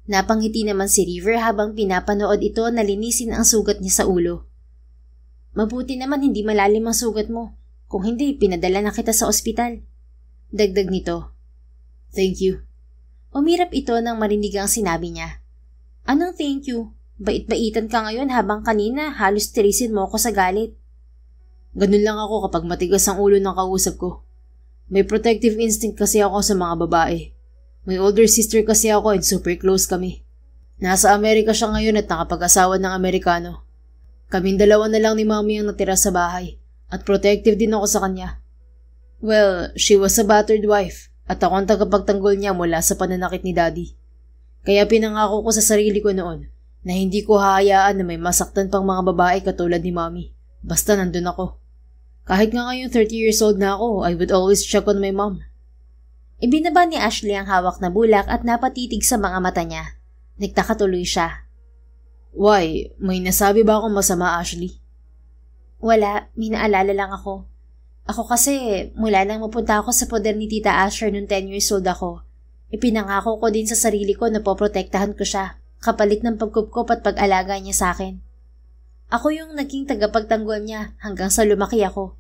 Napangiti naman si River habang pinapanood ito na linisin ang sugat niya sa ulo. Mabuti naman hindi malalim ang sugat mo. Kung hindi, pinadala na kita sa ospital. Dagdag nito. Thank you. Umirap ito nang marinig ang sinabi niya. Anong thank you? Bait-baitan ka ngayon habang kanina halos tirisin mo ako sa galit. Ganun lang ako kapag matigas ang ulo ng kausap ko. May protective instinct kasi ako sa mga babae. May older sister kasi ako and super close kami. Nasa Amerika siya ngayon at nakapag-asawa ng Amerikano. Kaming dalawa na lang ni Mommy ang natira sa bahay at protective din ako sa kanya. Well, she was a battered wife at ako ang tagapagtanggol niya mula sa pananakit ni Daddy. Kaya pinangako ko sa sarili ko noon na hindi ko hahayaan na may masaktan pang mga babae katulad ni Mommy. Basta nandun ako. Kahit nga ngayon 30 years old na ako, I would always check on my mom. Ibinaba ni Ashley ang hawak na bulak at napatitig sa mga mata niya. Nagtaka tuloy siya. Why? May nasabi ba akong masama, Ashley? Wala, may naalala lang ako. Ako kasi, mula nang mapunta ako sa poder ni Tita Asher nung 10 years old ako, ipinangako ko din sa sarili ko na poprotektahan ko siya, kapalit ng pagkupkop at pag-alaga niya sa akin. Ako yung naging tagapagtanggol niya hanggang sa lumaki ako.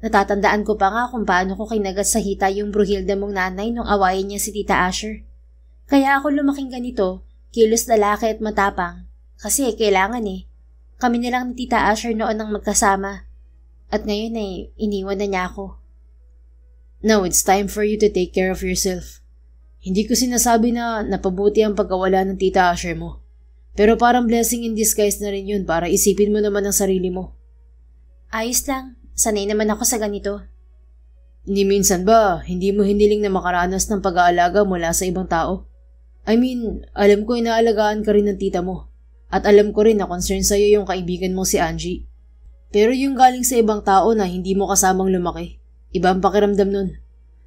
Natatandaan ko pa nga kung paano ko kinagat sa hita yung Bruhilda mong nanay nung awayin niya si Tita Asher. Kaya ako lumaking ganito, kilos lalaki at matapang. Kasi kailangan eh. Kami nilang ni Tita Asher noon ang magkasama. At ngayon ay iniwan na niya ako. Now it's time for you to take care of yourself. Hindi ko sinasabi na napabuti ang pagkawala ng Tita Asher mo. Pero parang blessing in disguise na rin yun para isipin mo naman ang sarili mo. Ayos lang. Sanay naman ako sa ganito. Ni minsan ba, hindi mo hiniling na makaranas ng pag-aalaga mula sa ibang tao? I mean, alam ko inaalagaan ka rin ng tita mo. At alam ko rin na concern sa'yo yung kaibigan mo si Angie. Pero yung galing sa ibang tao na hindi mo kasamang lumaki, iba ang pakiramdam nun.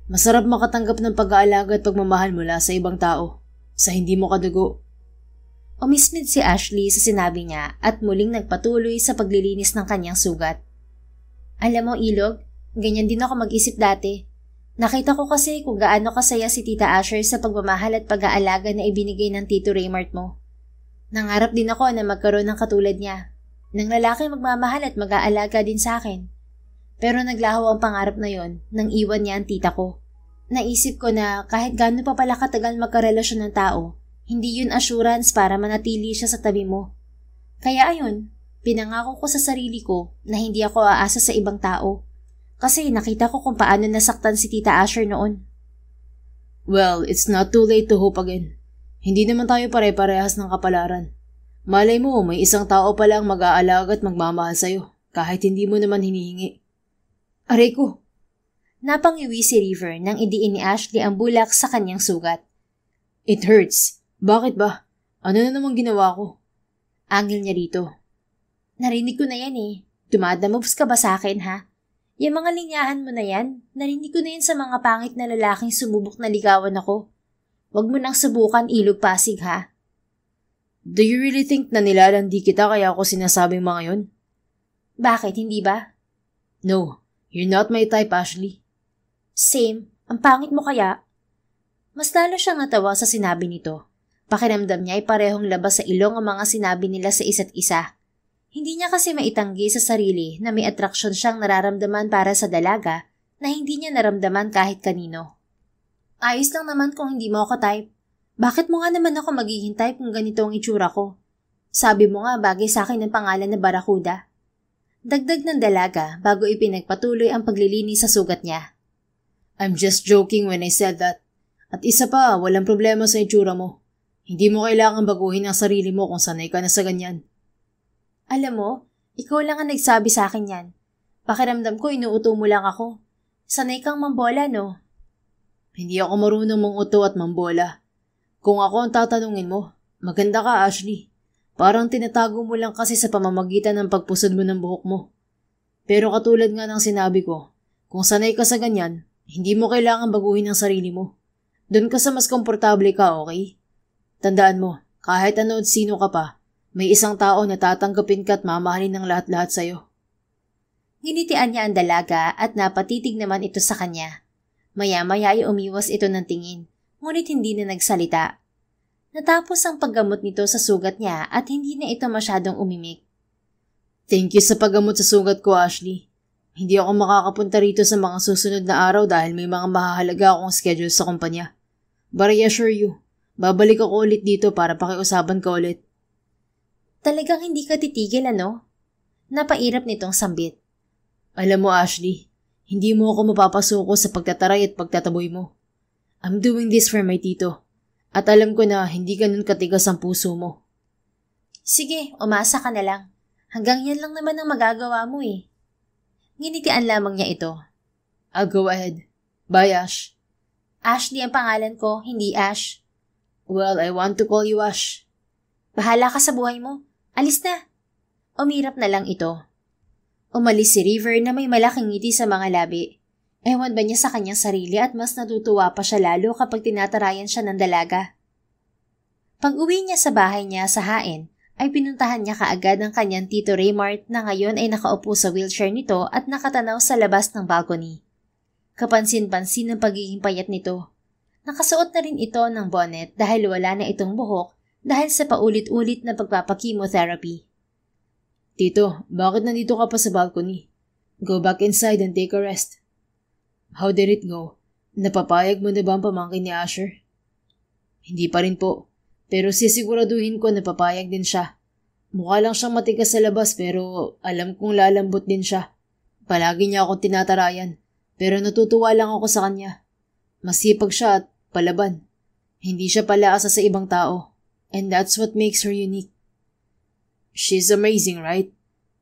Masarap makatanggap ng pag-aalaga at pagmamahal mula sa ibang tao, sa hindi mo kadugo. Umismid si Ashley sa sinabi niya at muling nagpatuloy sa paglilinis ng kanyang sugat. Alam mo, Ilog, ganyan din ako mag-isip dati. Nakita ko kasi kung gaano kasaya si Tita Asher sa pagmamahal at pag-aalaga na ibinigay ng Tito Raymart mo. Nangarap din ako na magkaroon ng katulad niya, ng lalaki magmamahal at mag-aalaga din sa akin. Pero naglaho ang pangarap na yon nang iwan niya ang tita ko. Naisip ko na kahit gaano pa pala katagal magkarelasyon ng tao, hindi yun assurance para manatili siya sa tabi mo. Kaya ayun, pinangako ko sa sarili ko na hindi ako aasa sa ibang tao. Kasi nakita ko kung paano nasaktan si Tita Asher noon. Well, it's not too late to hope again. Hindi naman tayo pare-parehas ng kapalaran. Malay mo, may isang tao palang mag-aalaga at magmamahal sa'yo, kahit hindi mo naman hinihingi. Aray ko! Napangiwi si River nang idiin ni Ashley ang bulak sa kanyang sugat. It hurts. Bakit ba? Ano na namang ginawa ko? Angil niya rito. Narinig ko na yan eh. Dumadamoves ka ba sa akin ha? Yung mga linyahan mo na yan, narinig ko na yan sa mga pangit na lalaking sumubok na ligawan ako. Huwag mo nang subukan, Ilog Pasig ha? Do you really think na nilalandi kita kaya ako sinasabing mga yun? Bakit, hindi ba? No, you're not my type, Ashley. Same. Ang pangit mo kaya? Mas lalo siyang natawa sa sinabi nito. Pakiramdam niya ay parehong labas sa ilong ang mga sinabi nila sa isa't isa. Hindi niya kasi maitanggi sa sarili na may atraksyon siyang nararamdaman para sa dalaga na hindi niya naramdaman kahit kanino. Ayos lang naman kung hindi mo ako type. Bakit mo nga naman ako magiging type kung ganito ang itsura ko? Sabi mo nga bagay sa akin ang pangalan na Barakuda. Dagdag ng dalaga bago ipinagpatuloy ang paglilinis sa sugat niya. I'm just joking when I said that. At isa pa, walang problema sa itsura mo. Hindi mo kailangan baguhin ang sarili mo kung sanay ka na sa ganyan. Alam mo, ikaw lang ang nagsabi sa akin yan. Pakiramdam ko inuuto mo lang ako. Sanay kang mambola, no? Hindi ako marunong manguto at mambola. Kung ako ang tatanungin mo, maganda ka, Ashley. Parang tinatago mo lang kasi sa pamamagitan ng pagpusod mo ng buhok mo. Pero katulad nga ng sinabi ko, kung sanay ka sa ganyan, hindi mo kailangan baguhin ang sarili mo. Doon ka sa mas komportable ka, okay? Tandaan mo, kahit ano at sino ka pa, may isang tao na tatanggapin ka at mamahalin ng lahat-lahat sa'yo. Ginitian niya ang dalaga at napatitig naman ito sa kanya. Maya-maya ay umiwas ito ng tingin, ngunit hindi na nagsalita. Natapos ang paggamot nito sa sugat niya at hindi na ito masyadong umimik. Thank you sa paggamot sa sugat ko, Ashley. Hindi ako makakapunta rito sa mga susunod na araw dahil may mga mahahalaga akong schedule sa kumpanya. But I assure you, babalik ako ulit dito para pakiusapan ka ulit. Talagang hindi ka titigil, ano? Napairap nitong sambit. Alam mo, Ashley, hindi mo ako mapapasuko sa pagtataray at pagtataboy mo. I'm doing this for my tito. At alam ko na hindi ganun katigas ang puso mo. Sige, umasa ka na lang. Hanggang yan lang naman ang magagawa mo eh. Nginitian lamang niya ito. I'll go ahead. Bye, Ash. Ashley ang pangalan ko, hindi Ash. Well, I want to call you Ash. Bahala ka sa buhay mo. Alis na. Umirap na lang ito. Umalis si River na may malaking ngiti sa mga labi. Ewan ba niya sa kanyang sarili at mas natutuwa pa siya lalo kapag tinatarayan siya ng dalaga. Pag-uwi niya sa bahay niya sa Hain, ay pinuntahan niya kaagad ang kanyang Tito Raymart na ngayon ay nakaupo sa wheelchair nito at nakatanaw sa labas ng balcony. Kapansin-pansin ang pagiging payat nito. Nakasuot na rin ito ng bonnet dahil wala na itong buhok dahil sa paulit-ulit na pagpapakimotherapy. Tito, bakit nandito ka pa sa balcony? Go back inside and take a rest. How did it go? Napapayag mo na ba ang pamangkin ni Asher? Hindi pa rin po, pero sisiguraduhin ko na papayag din siya. Mukha lang siyang matigas sa labas pero alam kong lalambot din siya. Palagi niya akong tinatarayan, pero natutuwa lang ako sa kanya. Masipag siya at palaban. Hindi siya palaasa sa ibang tao, and that's what makes her unique. She's amazing, right?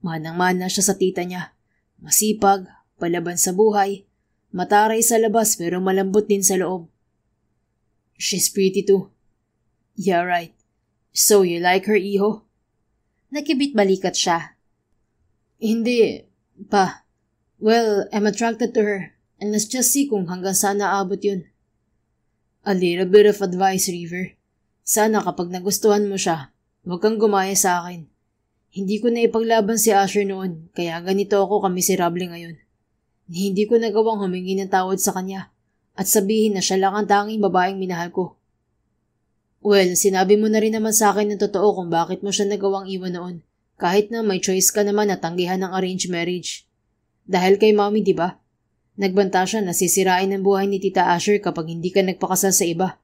Manang-mana siya sa tita niya. Masipag, palaban sa buhay, mataray sa labas pero malambot din sa loob. She's pretty too. Yeah, right. So you like her, iho? Nakibit-balikat siya. Hindi, pa. Well, I'm attracted to her, and let's just see kung hanggang saan naabot yun. A little bit of advice, River. Sana kapag nagustuhan mo siya, huwag kang gumaya sa akin. Hindi ko na ipaglaban si Asher noon, kaya ganito ako kamiserable ngayon. Hindi ko nagawang humingi ng tawad sa kanya at sabihin na siya lang ang tanging babaeng minahal ko. Well, sinabi mo na rin naman sa akin ng totoo kung bakit mo siya nagawang iwan noon, kahit na may choice ka naman na tanggihan ng arranged marriage. Dahil kay Mommy, di ba? Nagbanta siya na sisirain ang buhay ni Tita Asher kapag hindi ka nagpakasal sa iba.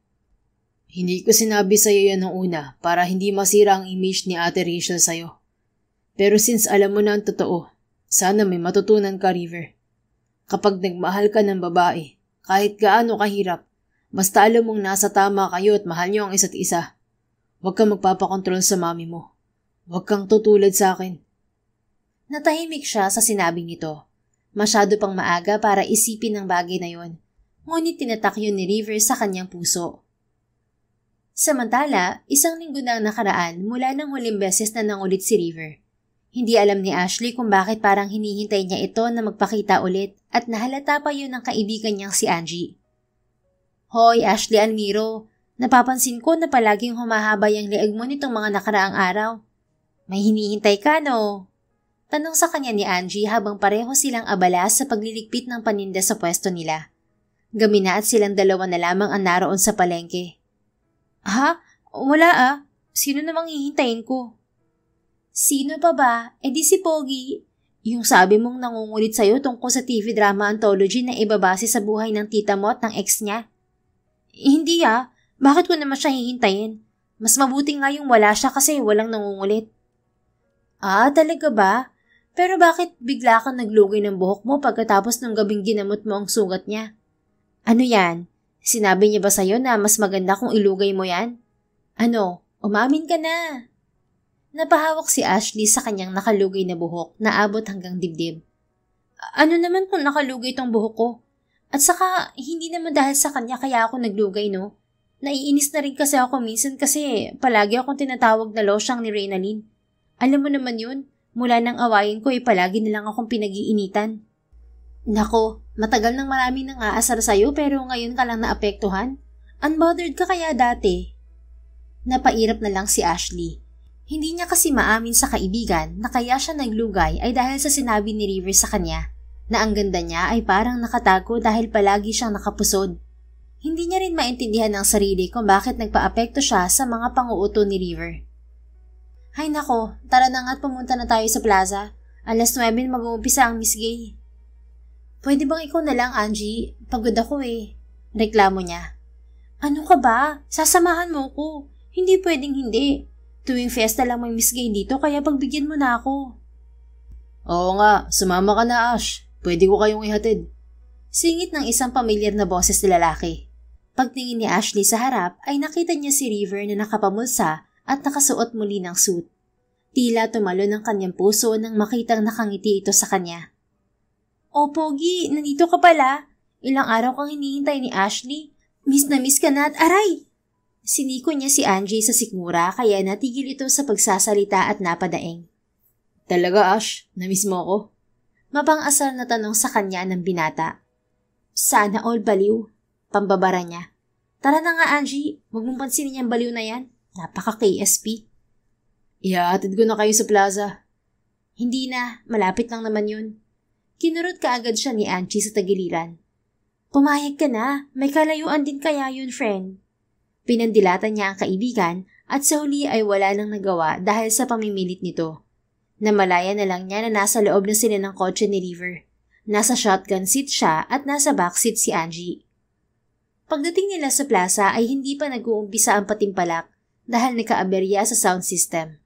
Hindi ko sinabi sa'yo yan noong una para hindi masira ang image ni Ate Rachel sa'yo. Pero since alam mo na ang totoo, sana may matutunan ka, River. Kapag nagmahal ka ng babae, kahit gaano kahirap, basta alam mong nasa tama kayo at mahal niyo ang isa't isa, huwag kang magpapakontrol sa mami mo. Huwag kang tutulad sa akin. Natahimik siya sa sinabing ito. Masyado pang maaga para isipin ang bagay na yon. Ngunit tinatak yun ni River sa kanyang puso. Samantala, isang linggo na ang nakaraan mula nang huling beses na nangulit si River. Hindi alam ni Ashley kung bakit parang hinihintay niya ito na magpakita ulit at nahalata pa yun ng kaibigan niyang si Angie. Hoy, Ashley Almiro, napapansin ko na palaging humahaba yung leeg mo nitong mga nakaraang araw. May hinihintay ka, no? Tanong sa kanya ni Angie habang pareho silang abala sa pagliligpit ng paninda sa pwesto nila. Gamina at silang dalawa na lamang ang naroon sa palengke. Ha? Wala Sino namang hihintayin ko? Sino pa ba? Eh di si Pogi. Yung sabi mong nangungulit sa'yo tungkol sa TV drama anthology na ibabase sa buhay ng tita mo at ng ex niya. Hindi Bakit ko naman siya hihintayin? Mas mabuti nga yung wala siya kasi walang nangungulit. Talaga ba? Pero bakit bigla kang naglugay ng buhok mo pagkatapos ng gabing ginamot mo ang sugat niya? Ano yan? Sinabi niya ba sa'yo na mas maganda kung ilugay mo yan? Ano? Umamin ka na. Napahawak si Ashley sa kanyang nakalugay na buhok na abot hanggang dibdib. Ano naman kung nakalugay tong buhok ko? At saka, hindi naman dahil sa kanya kaya ako naglugay, no? Naiinis na rin kasi ako minsan kasi palagi akong tinatawag na losyang ni Reynalyn. Alam mo naman yun, mula nang awayin ko palagi na lang akong pinag-iinitan. Nako, matagal nang maraming nang aasar sa'yo pero ngayon ka lang naapektuhan? Unbothered ka kaya dati? Napairap na lang si Ashley. Hindi niya kasi maamin sa kaibigan na kaya siya naglugay ay dahil sa sinabi ni River sa kanya na ang ganda niya ay parang nakatago dahil palagi siyang nakapusod. Hindi niya rin maintindihan ng sarili kung bakit nagpaapekto siya sa mga pang-uuto ni River. Hay nako, tara na nga't pumunta na tayo sa plaza. 9:00 mag-uumpisa ang Miss Gay. Pwede bang ikaw na lang, Angie? Pagod ako eh. Reklamo niya. Ano ka ba? Sasamahan mo ko. Hindi pwedeng hindi. Tuwing fiesta lang may Miss Gay dito kaya pagbigyan mo na ako. Oo nga, sumama ka na Ash. Pwede ko kayong ihatid. Singit ng isang pamilyar na boses na lalaki. Pagtingin ni Ashley sa harap ay nakita niya si River na nakapamulsa at nakasuot muli ng suit. Tila tumalo ng kanyang puso nang makitang nakangiti ito sa kanya. O Pogi, nandito ka pala. Ilang araw kang hinihintay ni Ashley. Miss na miss ka na at aray! Siniko niya si Angie sa sikmura kaya natigil ito sa pagsasalita at napadaing. Talaga Ash, namiss mo ako? Mapang-asar na tanong sa kanya ng binata. Sana all baliw. Pambabara niya. Tara na nga Angie, huwag mong pansinin niyang baliw na yan. Napaka-KSP. Ihahatid ko na kayo sa plaza. Hindi na, malapit lang naman yun. Kinurot ka agad siya ni Angie sa tagiliran. Pumayag ka na, may kalayuan din kaya yun, friend. Pinandilatan niya ang kaibigan at sa huli ay wala nang nagawa dahil sa pamimilit nito. Namalaya na lang niya na nasa loob na sila ng kotse ni River. Nasa shotgun seat siya at nasa backseat si Angie. Pagdating nila sa plaza ay hindi pa nag-uumpisa ang patimpalak dahil nakaaberya sa sound system.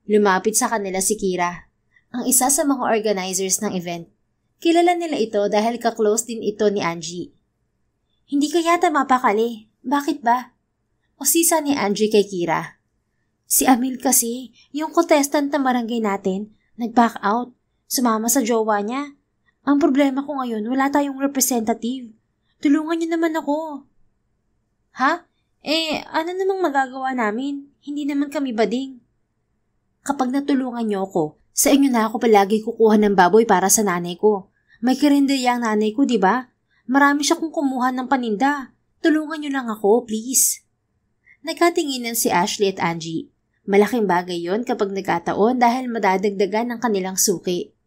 Lumapit sa kanila si Kira, ang isa sa mga organizers ng event. Kilala nila ito dahil ka-close din ito ni Angie. Hindi ka yata mapakali. Bakit ba? O sisa ni Angie kay Kira. Si Amil kasi, yung contestant na barangay natin, nag-back out. Sumama sa jowa niya. Ang problema ko ngayon, wala tayong representative. Tulungan niyo naman ako. Ha? Ano namang magagawa namin? Hindi naman kami bading. Kapag natulungan niyo ako, sa inyo na ako palagi kukuha ng baboy para sa nanay ko. May karinderya ang nanay ko, di ba? Marami siya kung kumuha ng paninda. Tulungan niyo lang ako, please. Nagkatinginan si Ashley at Angie. Malaking bagay yon kapag nagkataon dahil madadagdagan ng kanilang suki.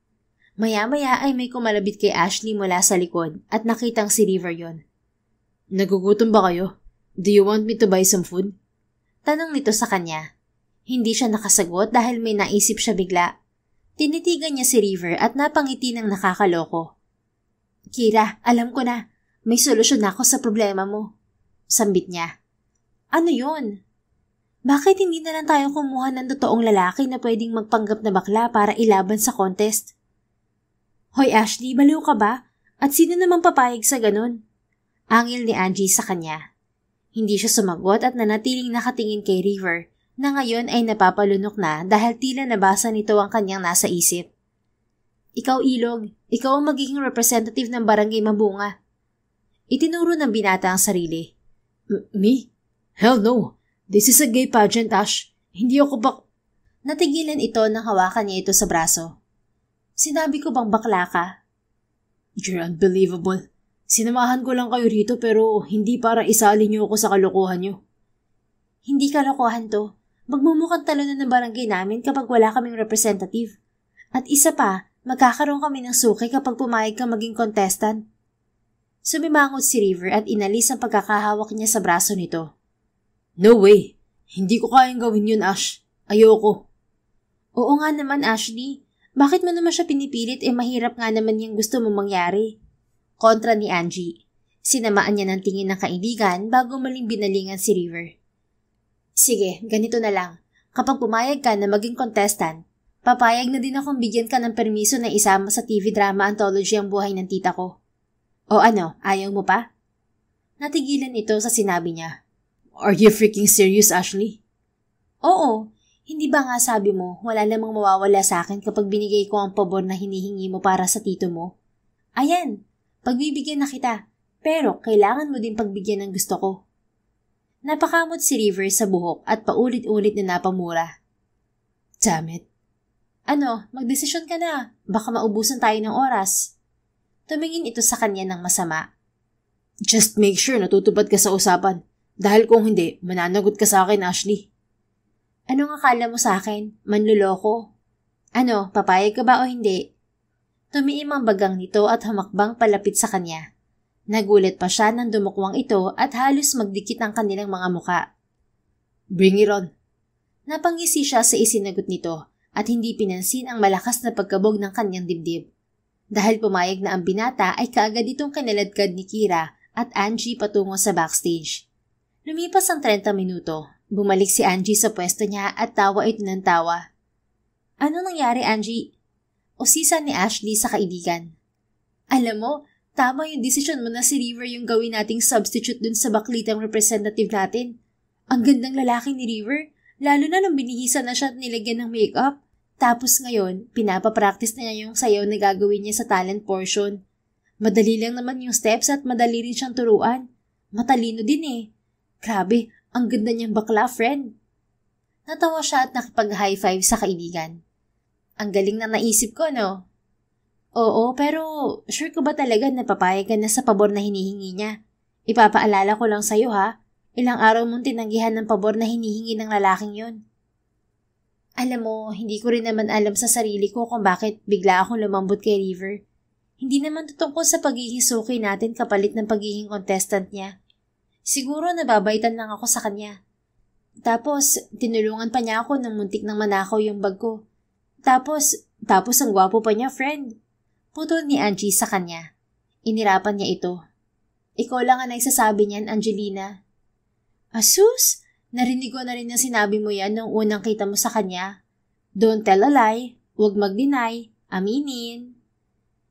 Maya-maya ay may kumalabit kay Ashley mula sa likod at nakitang si River yon. Nagugutom ba kayo? Do you want me to buy some food? Tanong nito sa kanya. Hindi siya nakasagot dahil may naisip siya bigla. Tinitigan niya si River at napangiti ng nakakaloko. Kira, alam ko na. May solusyon na ako sa problema mo. Sambit niya. Ano yun? Bakit hindi na lang tayo kumuha ng totoong lalaki na pwedeng magpanggap na bakla para ilaban sa contest? Hoy Ashley, baliw ka ba? At sino namang papayag sa ganun? Angil ni Angie sa kanya. Hindi siya sumagot at nanatiling nakatingin kay River na ngayon ay napapalunok na dahil tila nabasa nito ang kanyang nasa isip. Ikaw Ilog, ikaw ang magiging representative ng barangay Mabunga. Itinuro ng binata ang sarili. Me? Hell no. This is a gay pageant, Ash. Hindi ako Natigilan ito nang hawakan niya ito sa braso. Sinabi ko bang bakla ka? You're unbelievable. Sinamahan ko lang kayo rito pero hindi para isali niyo ako sa kalokohan niyo. Hindi kalokohan to. Magmumukhang talunan ng barangay namin kapag wala kaming representative. At isa pa, magkakaroon kami ng suki kapag pumayag ka maging contestant. Sumimangot si River at inalis ang pagkakahawak niya sa braso nito. No way. Hindi ko kayang gawin yun, Ash. Ayoko. Oo nga naman, Ashley. Bakit mo naman siya pinipilit mahirap nga naman yung gusto mong mangyari? Kontra ni Angie. Sinamaan niya ng tingin ng kaibigan bago muling binalingan si River. Sige, ganito na lang. Kapag pumayag ka na maging contestant, papayag na din akong bigyan ka ng permiso na isama sa TV drama anthology ang buhay ng tita ko. O ano, ayaw mo pa? Natigilan ito sa sinabi niya. Are you freaking serious, Ashley? Oo. Hindi ba nga sabi mo, wala namang mawawala sa akin kapag binigay ko ang pabor na hinihingi mo para sa tito mo? Ayan, pagbibigyan na kita, pero kailangan mo din pagbigyan ng gusto ko. Napakamot si River sa buhok at paulit-ulit na napamura. Damn it. Ano, magdesisyon ka na, baka maubusan tayo ng oras. Tumingin ito sa kanya ng masama. Just make sure natutupad ka sa usapan, dahil kung hindi, mananagot ka sa akin, Ashley. Anong akala mo sa akin? Manluloko? Ano, papayag ka ba o hindi? Tumiim ang bagang nito at hamakbang palapit sa kanya. Nagulat pa siya nang dumukwang ito at halos magdikit ang kanilang mga muka. Bring it on. Napangisi siya sa isinagot nito at hindi pinansin ang malakas na pagkabog ng kanyang dibdib. Dahil pumayag na ang binata ay kaagad itong kinaladkad ni Kira at Angie patungo sa backstage. Lumipas ang 30 minuto. Bumalik si Angie sa pwesto niya at tawa ito ng tawa. Ano nangyari, Angie? Usisa ni Ashley sa kaibigan. Alam mo, tama yung desisyon mo na si River yung gawin nating substitute dun sa baklitang representative natin. Ang gandang lalaki ni River, lalo na nung binihisan na siya at nilagyan ng makeup. Tapos ngayon, pinapapractice na niya yung sayaw na gagawin niya sa talent portion. Madali lang naman yung steps at madali rin siyang turuan. Matalino din eh. Grabe, ang ganda niyang bakla, friend. Natawa siya at nakipag-high five sa kaibigan. Ang galing na naisip ko, no? Oo, pero sure ko ba talaga na papayag ka na sa pabor na hinihingi niya? Ipapaalala ko lang sa'yo ha, ilang araw mong tinanggihan ng pabor na hinihingi ng lalaking yon. Alam mo, hindi ko rin naman alam sa sarili ko kung bakit bigla akong lumambot kay River. Hindi naman tutungkol sa pagiging suki natin kapalit ng pagiging contestant niya. Siguro nababaitan lang ako sa kanya. Tapos, tinulungan pa niya ako nang muntik nang manakaw yung bag ko. Tapos ang gwapo pa niya, friend. Putol ni Angie sa kanya. Inirapan niya ito. Ikaw lang ang nagsasabi niyan, Angelina. Asus! Narinig ko na rin na sinabi mo yan nung unang kita mo sa kanya. Don't tell a lie, huwag mag-deny, aminin.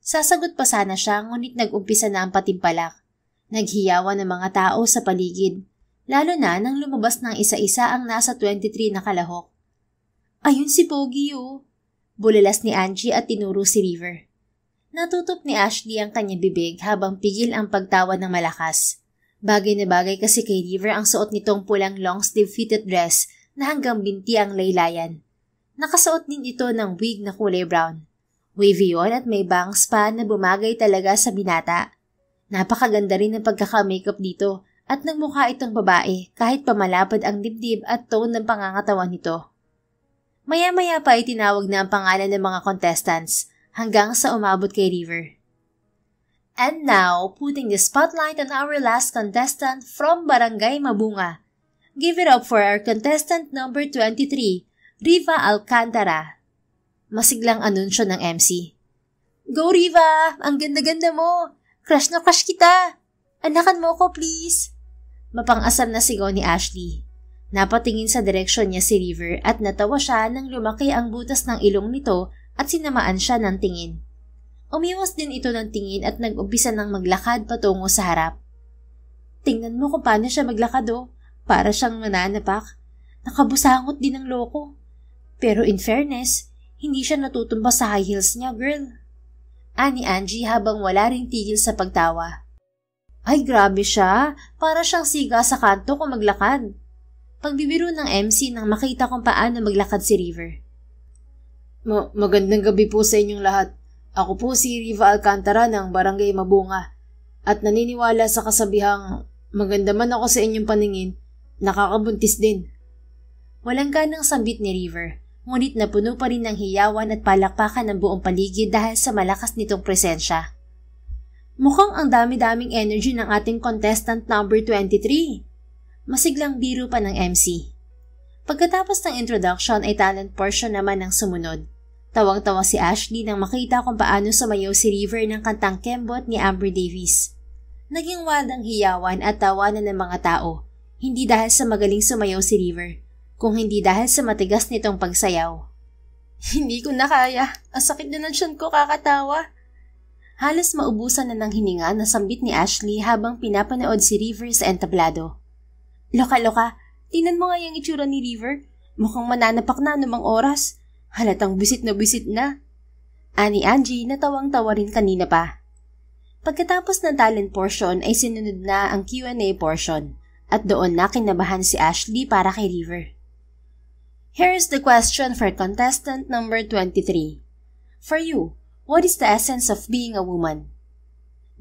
Sasagot pa sana siya ngunit nag-umpisa na ang patimpalak. Naghiyawan ng mga tao sa paligid, lalo na nang lumabas ng isa-isa ang nasa 23 na kalahok. Ayun si Pogi oh. Bulalas ni Angie at tinuro si River. Natutop ni Ashley ang kanyang bibig habang pigil ang pagtawa ng malakas. Bagay na bagay kasi kay River ang suot nitong pulang long-sleeve fitted dress na hanggang binti ang laylayan. Nakasuot din ito ng wig na kulay brown. Wavy yon at may bangs pa na bumagay talaga sa binata. Napakaganda rin ng pagkaka-makeup dito at nagmukha itong babae kahit pamalapad ang dibdib at tone ng pangangatawan nito. Maya-maya pa ay tinawag na ang pangalan ng mga contestants hanggang sa umabot kay River. And now, putting the spotlight on our last contestant from Barangay Mabunga. Give it up for our contestant number 23, Riva Alcantara. Masiglang anunsyo ng MC. Go Riva! Ang ganda-ganda mo! Crush na crush kita! Anakan mo ko please! Mapang-asar na sigaw ni Ashley. Napatingin sa direksyon niya si River at natawa siya nang lumaki ang butas ng ilong nito at sinamaan siya ng tingin. Umiwas din ito ng tingin at nag-umpisa ng maglakad patungo sa harap. Tingnan mo kung paano siya maglakad oh. Para siyang mananapak. Nakabusangot din ng loko. Pero in fairness, hindi siya natutumba sa high heels niya, girl. Ani Angie habang wala ring tigil sa pagtawa. Ay grabe siya, para siyang siga sa kanto kung maglakad. Pagbibiro ng MC nang makita kung paano maglakad si River. Magandang gabi po sa inyong lahat. Ako po si Riva Alcantara ng Barangay Mabunga at naniniwala sa kasabihang maganda man ako sa inyong paningin, nakakabuntis din. Walang ganang sambit ni River, ngunit napuno pa rin ng hiyawan at palakpakan ng buong paligid dahil sa malakas nitong presensya. Mukhang ang dami-daming energy ng ating contestant number 23. Masiglang biro pa ng MC. Pagkatapos ng introduction ay talent portion naman ang sumunod. Tawang-tawa si Ashley nang makita kung paano sumayaw si River ng kantang Kembot ni Amber Davis. Naging wild ang hiyawan at tawanan ng mga tao, hindi dahil sa magaling sumayaw si River, kung hindi dahil sa matigas nitong pagsayaw. Hindi ko na kaya, ang sakit na ng tiyan ko kakatawa. Halos maubusan na ng hininga na sambit ni Ashley habang pinapanood si River sa entablado. Loka-loka, tingnan mo nga yung itsura ni River, mukhang mananapak na anumang oras. Halatang bisit na. Ani Angie na tawang-tawa rin kanina pa. Pagkatapos ng talent portion ay sinunod na ang Q&A portion at doon na kinabahan si Ashley para kay River. Here's the question for contestant number 23. For you, what is the essence of being a woman?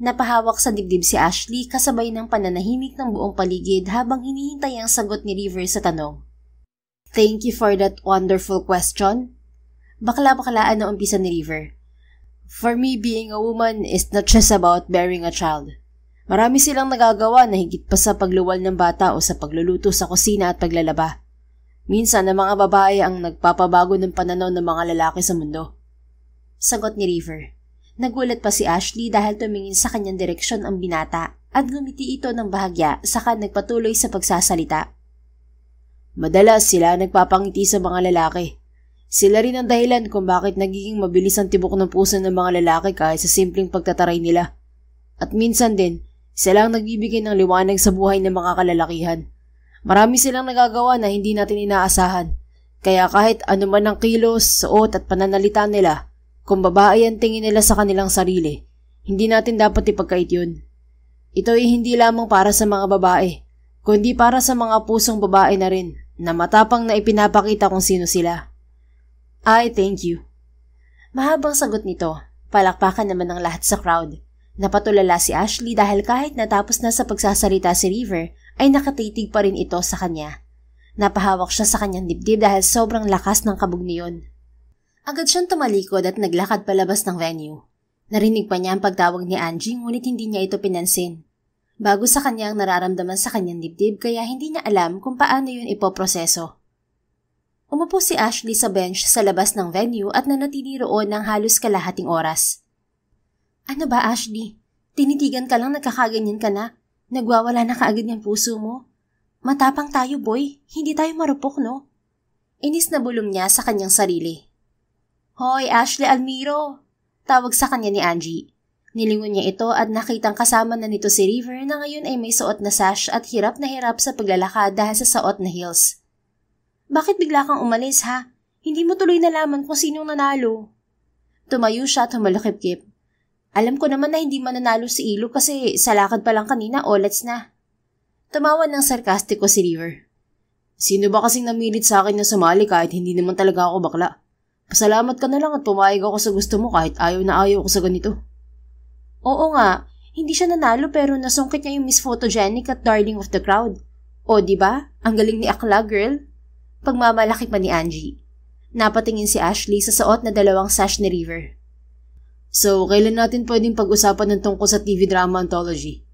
Napahawak sa dibdib si Ashley kasabay ng pananahimik ng buong paligid habang hinihintay ang sagot ni River sa tanong. Thank you for that wonderful question. Bakla-baklaan na umpisa ni River. For me, being a woman is not just about bearing a child. Marami silang nagagawa na higit pa sa pagluwal ng bata o sa pagluluto sa kusina at paglalaba. Minsan ang mga babae ang nagpapabago ng pananaw ng mga lalaki sa mundo. Sagot ni River. Nagulat pa si Ashley dahil tumingin sa kanyang direksyon ang binata at ngumiti ito ng bahagya saka nagpatuloy sa pagsasalita. Madalas sila nagpapangiti sa mga lalaki. Sila rin ang dahilan kung bakit nagiging mabilis ang tibok ng puso ng mga lalaki kahit sa simpleng pagtataray nila. At minsan din, sila ang nagbibigay ng liwanag sa buhay ng mga kalalakihan. Marami silang nagagawa na hindi natin inaasahan. Kaya kahit anuman ang kilos, suot at pananalita nila, kung babae ang tingin nila sa kanilang sarili, hindi natin dapat ipagkait yun. Ito ay hindi lamang para sa mga babae, kundi para sa mga pusong babae na rin, na matapang na ipinapakita kung sino sila. I thank you. Mahabang sagot nito, palakpakan naman ng lahat sa crowd. Napatulala si Ashley dahil kahit natapos na sa pagsasalita si River, ay nakatitig pa rin ito sa kanya. Napahawak siya sa kanyang dibdib dahil sobrang lakas ng kabog niyon. Agad siyang tumalikod at naglakad palabas ng venue. Narinig pa niya ang pagtawag ni Angie ngunit hindi niya ito pinansin. Bago sa kanya ang nararamdaman sa kanyang dibdib kaya hindi niya alam kung paano yun ipoproseso. Umupo si Ashley sa bench sa labas ng venue at nanatili roon ng halos kalahating oras. Ano ba, Ashley? Tinitigan ka lang, nagkakaganyan ka na. Nagwawala na kaagad yung puso mo. Matapang tayo, boy. Hindi tayo marupok, no? Inis na bulong niya sa kanyang sarili. Hoy, Ashley Almiro! Tawag sa kanya ni Angie. Nilingon niya ito at nakitang kasama na nito si River na ngayon ay may suot na sash at hirap sa paglalakad dahil sa suot na heels. Bakit bigla kang umalis, ha? Hindi mo tuloy nalaman kung sinong nanalo. Tumayo siya at humalakip-kip. Alam ko naman na hindi mananalo si Ilo kasi sa lakad pa lang kanina, olats na. Tumawa ng sarkastiko si River. Sino ba kasing namilit sa akin na sumali kahit hindi naman talaga ako bakla? Pasalamat ka na lang at pumayag ako sa gusto mo kahit ayaw na ayaw ko sa ganito. Oo nga, hindi siya nanalo pero nasungkit niya yung Miss Photogenic at Darling of the Crowd. O diba? Ang galing ni Akla, girl. Pagmamalaki pa ni Angie. Napatingin si Ashley sa suot na 2 sash ni River. So, kailan natin pwedeng pag-usapan ng tungkol sa TV drama anthology?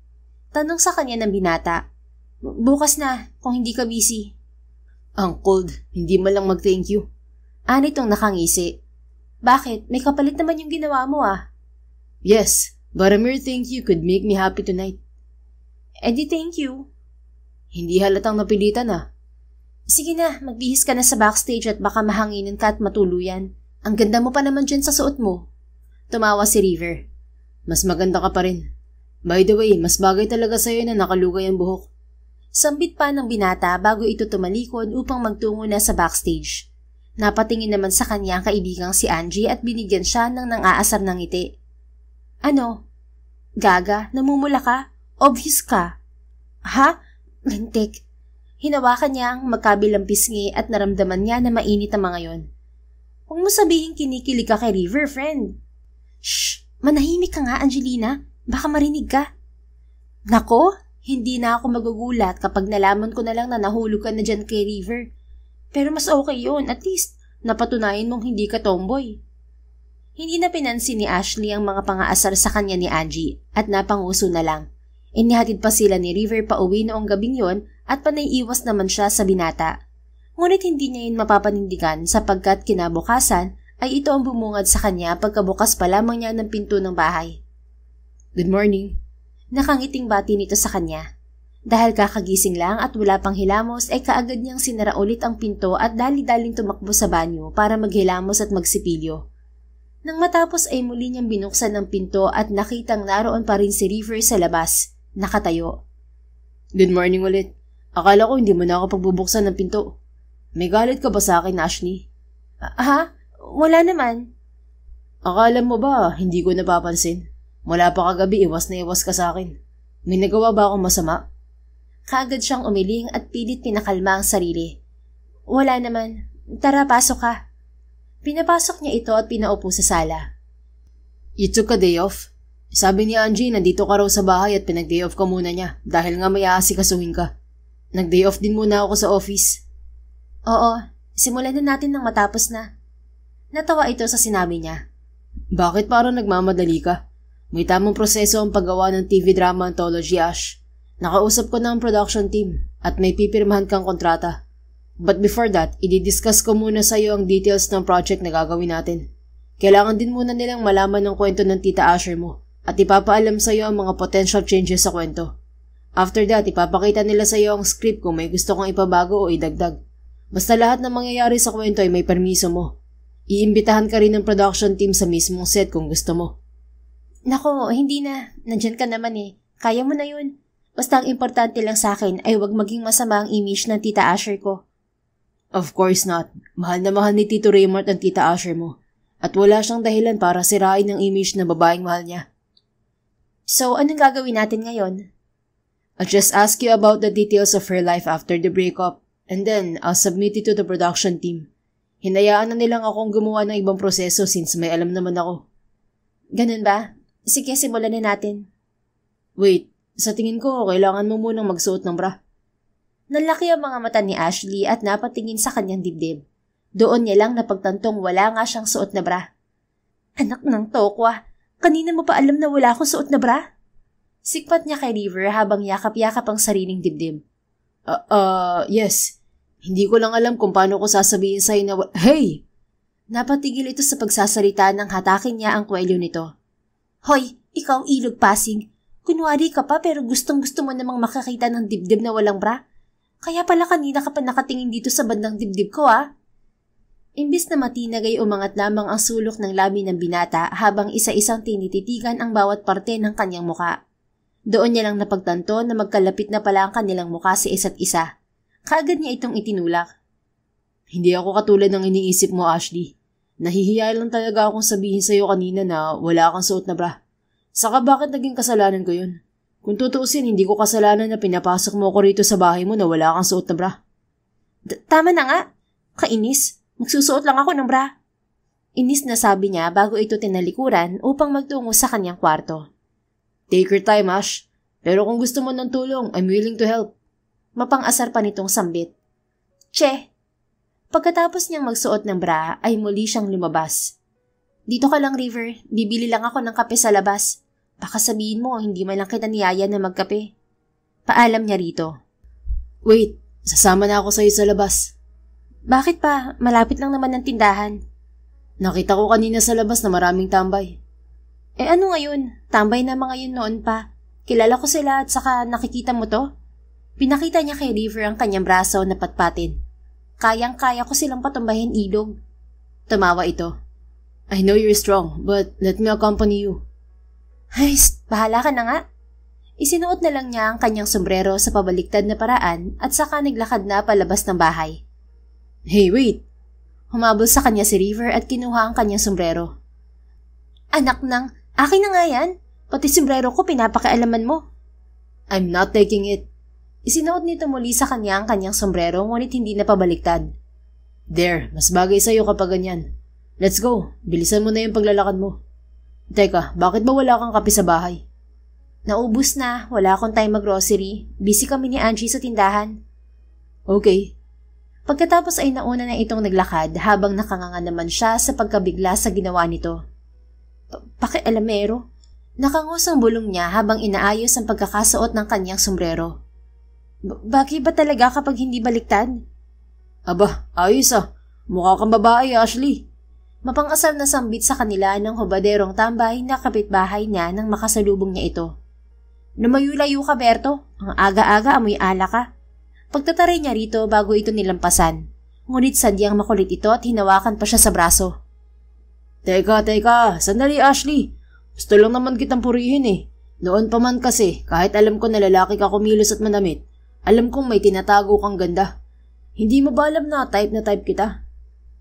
Tanong sa kanya ng binata. Bukas na, kung hindi ka busy. Ang cold, hindi man lang mag-thank you. Anitong nakangisi. Bakit? May kapalit naman yung ginawa mo ah. Yes, but a mere thank you could make me happy tonight. Di thank you. Hindi halatang napilitan ah. Sige na, magbihis ka na sa backstage at baka mahanginin ka at matuluyan. Ang ganda mo pa naman dyan sa suot mo. Tumawa si River. Mas maganda ka pa rin. By the way, mas bagay talaga sa'yo na nakalugay ang buhok. Sambit pa ng binata bago ito tumalikod upang magtungo na sa backstage. Napatingin naman sa kanya ang kaibigang si Angie at binigyan siya ng nang-aasar ng ngiti. Ano? Gaga? Namumula ka? Obvious ka? Ha? Lintik. Hinawakan niya ang magkabilang pisngi at naramdaman niya na mainit ang mga yon. Huwag mo sabihin kinikilig ka kay River, friend. Shh! Manahimik ka nga, Angelina. Baka marinig ka. Nako, hindi na ako magugulat kapag nalaman ko na lang na nahulog ka na dyan kay River. Pero mas okay yun. At least, napatunayan mong hindi ka tomboy. Hindi na pinansin ni Ashley ang mga pangaasar sa kanya ni Angie at napanguso na lang. Inihatid pa sila ni River pa uwi noong gabing yon at panay-iwas naman siya sa binata. Ngunit hindi niya yun mapapanindigan sapagkat kinabukasan ay ito ang bumungad sa kanya pagkabukas pa lamang niya ng pinto ng bahay. Good morning. Nakangiting bati nito sa kanya. Dahil kakagising lang at wala pang hilamos ay kaagad niyang sinara ulit ang pinto at dali-daling tumakbo sa banyo para maghilamos at magsipilyo. Nang matapos ay muli niyang binuksan ang pinto at nakitang naroon pa rin si River sa labas, nakatayo. Good morning ulit. Akala ko hindi mo na ako pagbubuksan ng pinto. May galit ka ba sa akin, Ashley? Ha? Wala naman. Akala mo ba hindi ko napapansin? Mula pa kagabi iwas na iwas ka sa akin. May nagawa ba akong masama? Kaagad siyang umiling at pilit pinakalma ang sarili. Wala naman. Tara, pasok ka. Pinapasok niya ito at pinaupo sa sala. You took a day off? Sabi ni Angie, nandito ka raw sa bahay at pinag-day off ka muna niya dahil nga may aasikasuhin ka. Nag-day off din muna ako sa office. Oo, simulan na natin nang matapos na. Natawa ito sa sinabi niya. Bakit parang nagmamadali ka? May tamang proseso ang paggawa ng TV drama anthology, Ash. Nakausap ko na ang production team at may pipirmahan kang kontrata. But before that, i-discuss ko muna sa iyo ang details ng project na gagawin natin. Kailangan din muna nilang malaman ng kwento ng Tita Asher mo at ipapaalam sa iyo ang mga potential changes sa kwento. After that, ipapakita nila sa iyo ang script kung may gusto kang ipabago o idagdag. Basta lahat ng mangyayari sa kwento ay may permiso mo. Iimbitahan ka rin ng production team sa mismong set kung gusto mo. Nako, hindi na. Nandyan ka naman eh. Kaya mo na yun. Basta ang importante lang sa akin ay huwag maging masama ang image ng Tita Asher ko. Of course not. Mahal na mahal ni Tito Raymart ang Tita Asher mo. At wala siyang dahilan para sirain ang image ng babaeng mahal niya. So, anong gagawin natin ngayon? I'll just ask you about the details of her life after the breakup. And then, I'll submit it to the production team. Hinayaan na nilang akong gumawa ng ibang proseso since may alam naman ako. Ganun ba? Sige, simulan na natin. Wait, sa tingin ko, kailangan mo munang magsuot ng bra. Nalaki ang mga mata ni Ashley at napatingin sa kanyang dibdib. Doon niya lang napagtantong wala nga siyang suot na bra. Anak ng tokwa, kanina mo pa alam na wala akong suot na bra? Sikpat niya kay River habang yakap-yakap ang sariling dibdib. Yes. Hindi ko lang alam kung paano ko sasabihin sa'yo na Hey! Napatigil ito sa pagsasalita nang hatakin niya ang kwelyo nito. Hoy, ikaw ilog pasing. Kunwari ka pa pero gustong-gusto mo namang makakita ng dibdib na walang bra. Kaya pala kanina ka pa nakatingin dito sa bandang dibdib ko Imbis na matinag ay umangat lamang ang sulok ng labi ng binata habang isa-isang tinititigan ang bawat parte ng kanyang muka. Doon niya lang napagtanto na magkalapit na pala ang kanilang muka sa isa't isa. Kaagad niya itong itinulak. Hindi ako katulad ng iniisip mo, Ashley. Nahihiya lang talaga akong sabihin sa'yo kanina na wala kang suot na bra. Saka bakit naging kasalanan ko yun? Kung tutuusin, hindi ko kasalanan na pinapasok mo ko rito sa bahay mo na wala kang suot na bra. Tama na nga. Kainis. Magsusuot lang ako ng bra. Inis na sabi niya bago ito tinalikuran upang magtungo sa kanyang kwarto. Take your time, Ash. Pero kung gusto mo ng tulong, I'm willing to help. Mapang-asar pa nitong sambit. Che! Pagkatapos niyang magsuot ng bra ay muli siyang lumabas. Dito ka lang, River. Bibili lang ako ng kape sa labas. Baka sabihin mo hindi man lang kita niyaya na magkape. Paalam niya rito. Wait, sasama na ako sa'yo sa labas. Bakit pa? Malapit lang naman ang tindahan. Nakita ko kanina sa labas na maraming tambay. Ano ngayon? Tambay na mga yun noon pa. Kilala ko sila at saka nakikita mo to? Pinakita niya kay River ang kanyang braso na patpatin. Kayang-kaya ko silang patumbahin, ilog. Tumawa ito. I know you're strong, but let me accompany you. Ay, bahala ka na nga. Isinuot na lang niya ang kanyang sombrero sa pabaliktad na paraan at saka naglakad na palabas ng bahay. Hey, wait! Humabol sa kanya si River at kinuha ang kanyang sombrero. Anak nang, akin na nga yan. Pati sombrero ko pinapakialaman mo. I'm not taking it. Isinuot nito muli sa kanya ang kanyang sombrero ngunit hindi na pabaliktad. There, mas bagay sa'yo kapag ganyan. Let's go, bilisan mo na yung paglalakad mo. Teka, bakit ba wala kang kape sa bahay? Naubos na, wala akong time mag-grocery. Busy kami ni Angie sa tindahan. Okay. Pagkatapos ay nauna na itong naglakad habang nakanganga naman siya sa pagkabigla sa ginawa nito. Pakialamero. Nakangos ang bulong niya habang inaayos ang pagkakasuot ng kanyang sombrero. Bagay ba talaga kapag hindi baliktad? Aba, ayos Mukha kang babae, Ashley. Mapang-asar na sambit sa kanila ng hubaderong tambay na kapitbahay niya nang makasalubong niya ito. Lumayo-layo ka, Berto. Ang aga-aga amoy ala ka. Pagtataray niya rito bago ito nilampasan. Ngunit sadyang makulit ito at hinawakan pa siya sa braso. Teka, sandali, Ashley. Gusto lang naman kitang purihin Noon pa man kasi, kahit alam ko na lalaki ka kumilos at manamit, alam kong may tinatago kang ganda. Hindi mo ba alam na type kita?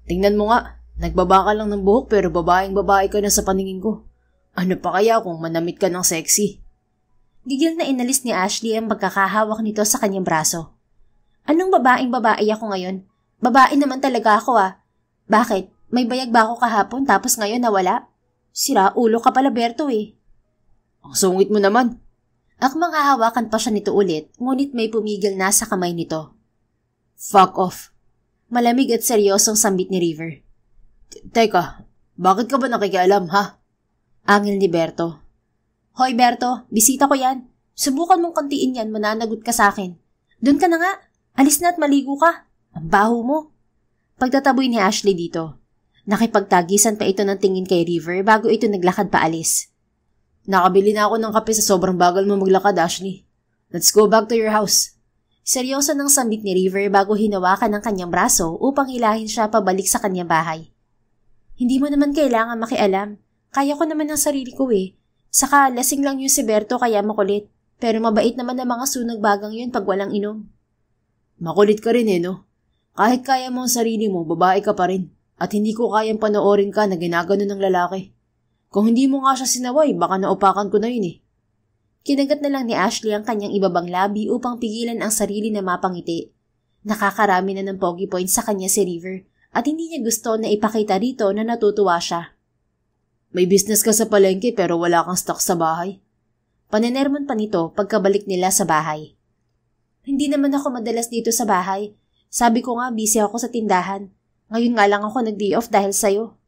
Tingnan mo nga, nagbaba ka lang ng buhok pero babaeng-babae ka na sa paningin ko. Ano pa kaya kung manamit ka ng sexy? Gigil na inalis ni Ashley ang pagkakahawak nito sa kanyang braso. Anong babaeng-babae ako ngayon? Babae naman talaga ako Bakit? May bayag ba ako kahapon tapos ngayon nawala? Sira ulo ka pala, Berto Ang sungit mo naman. Akmang hahawakan pa siya nito ulit, ngunit may pumigil na sa kamay nito. Fuck off. Malamig at seryosong sambit ni River. Teka, bakit ka ba nakikialam, ha? Angil ni Berto. Hoy Berto, bisita ko yan. Subukan mong kontiin yan, mananagot ka sa akin. Doon ka na nga. Alis na at maligo ka. Ang baho mo. Pagtataboy ni Ashley dito. Nakipagtagisan pa ito ng tingin kay River bago ito naglakad pa alis. Nakabili na ako ng kape sa sobrang bagal mo maglakad, Ashley. Let's go back to your house. Seryoso nang sambit ni River bago hinawakan ng kanyang braso upang hilahin siya pabalik sa kanyang bahay. Hindi mo naman kailangan makialam. Kaya ko naman ng sarili ko eh. Saka lasing lang yung si Berto kaya makulit. Pero mabait naman ang mga sunag bagang yun pag walang inom. Makulit ka rin no? Kahit kaya mo ang sarili mo, babae ka pa rin. At hindi ko kayang panoorin ka na ginagano ng lalaki. Kung hindi mo nga siya sinaway, baka naupakan ko na yun eh. Kinagat na lang ni Ashley ang kanyang ibabang labi upang pigilan ang sarili na mapangiti. Nakakarami na ng pogi points sa kanya si River at hindi niya gusto na ipakita rito na natutuwa siya. May business ka sa palengke pero wala kang stock sa bahay. Panenermon pa nito pagkabalik nila sa bahay. Hindi naman ako madalas dito sa bahay. Sabi ko nga busy ako sa tindahan. Ngayon nga lang ako nag-day off dahil sa'yo.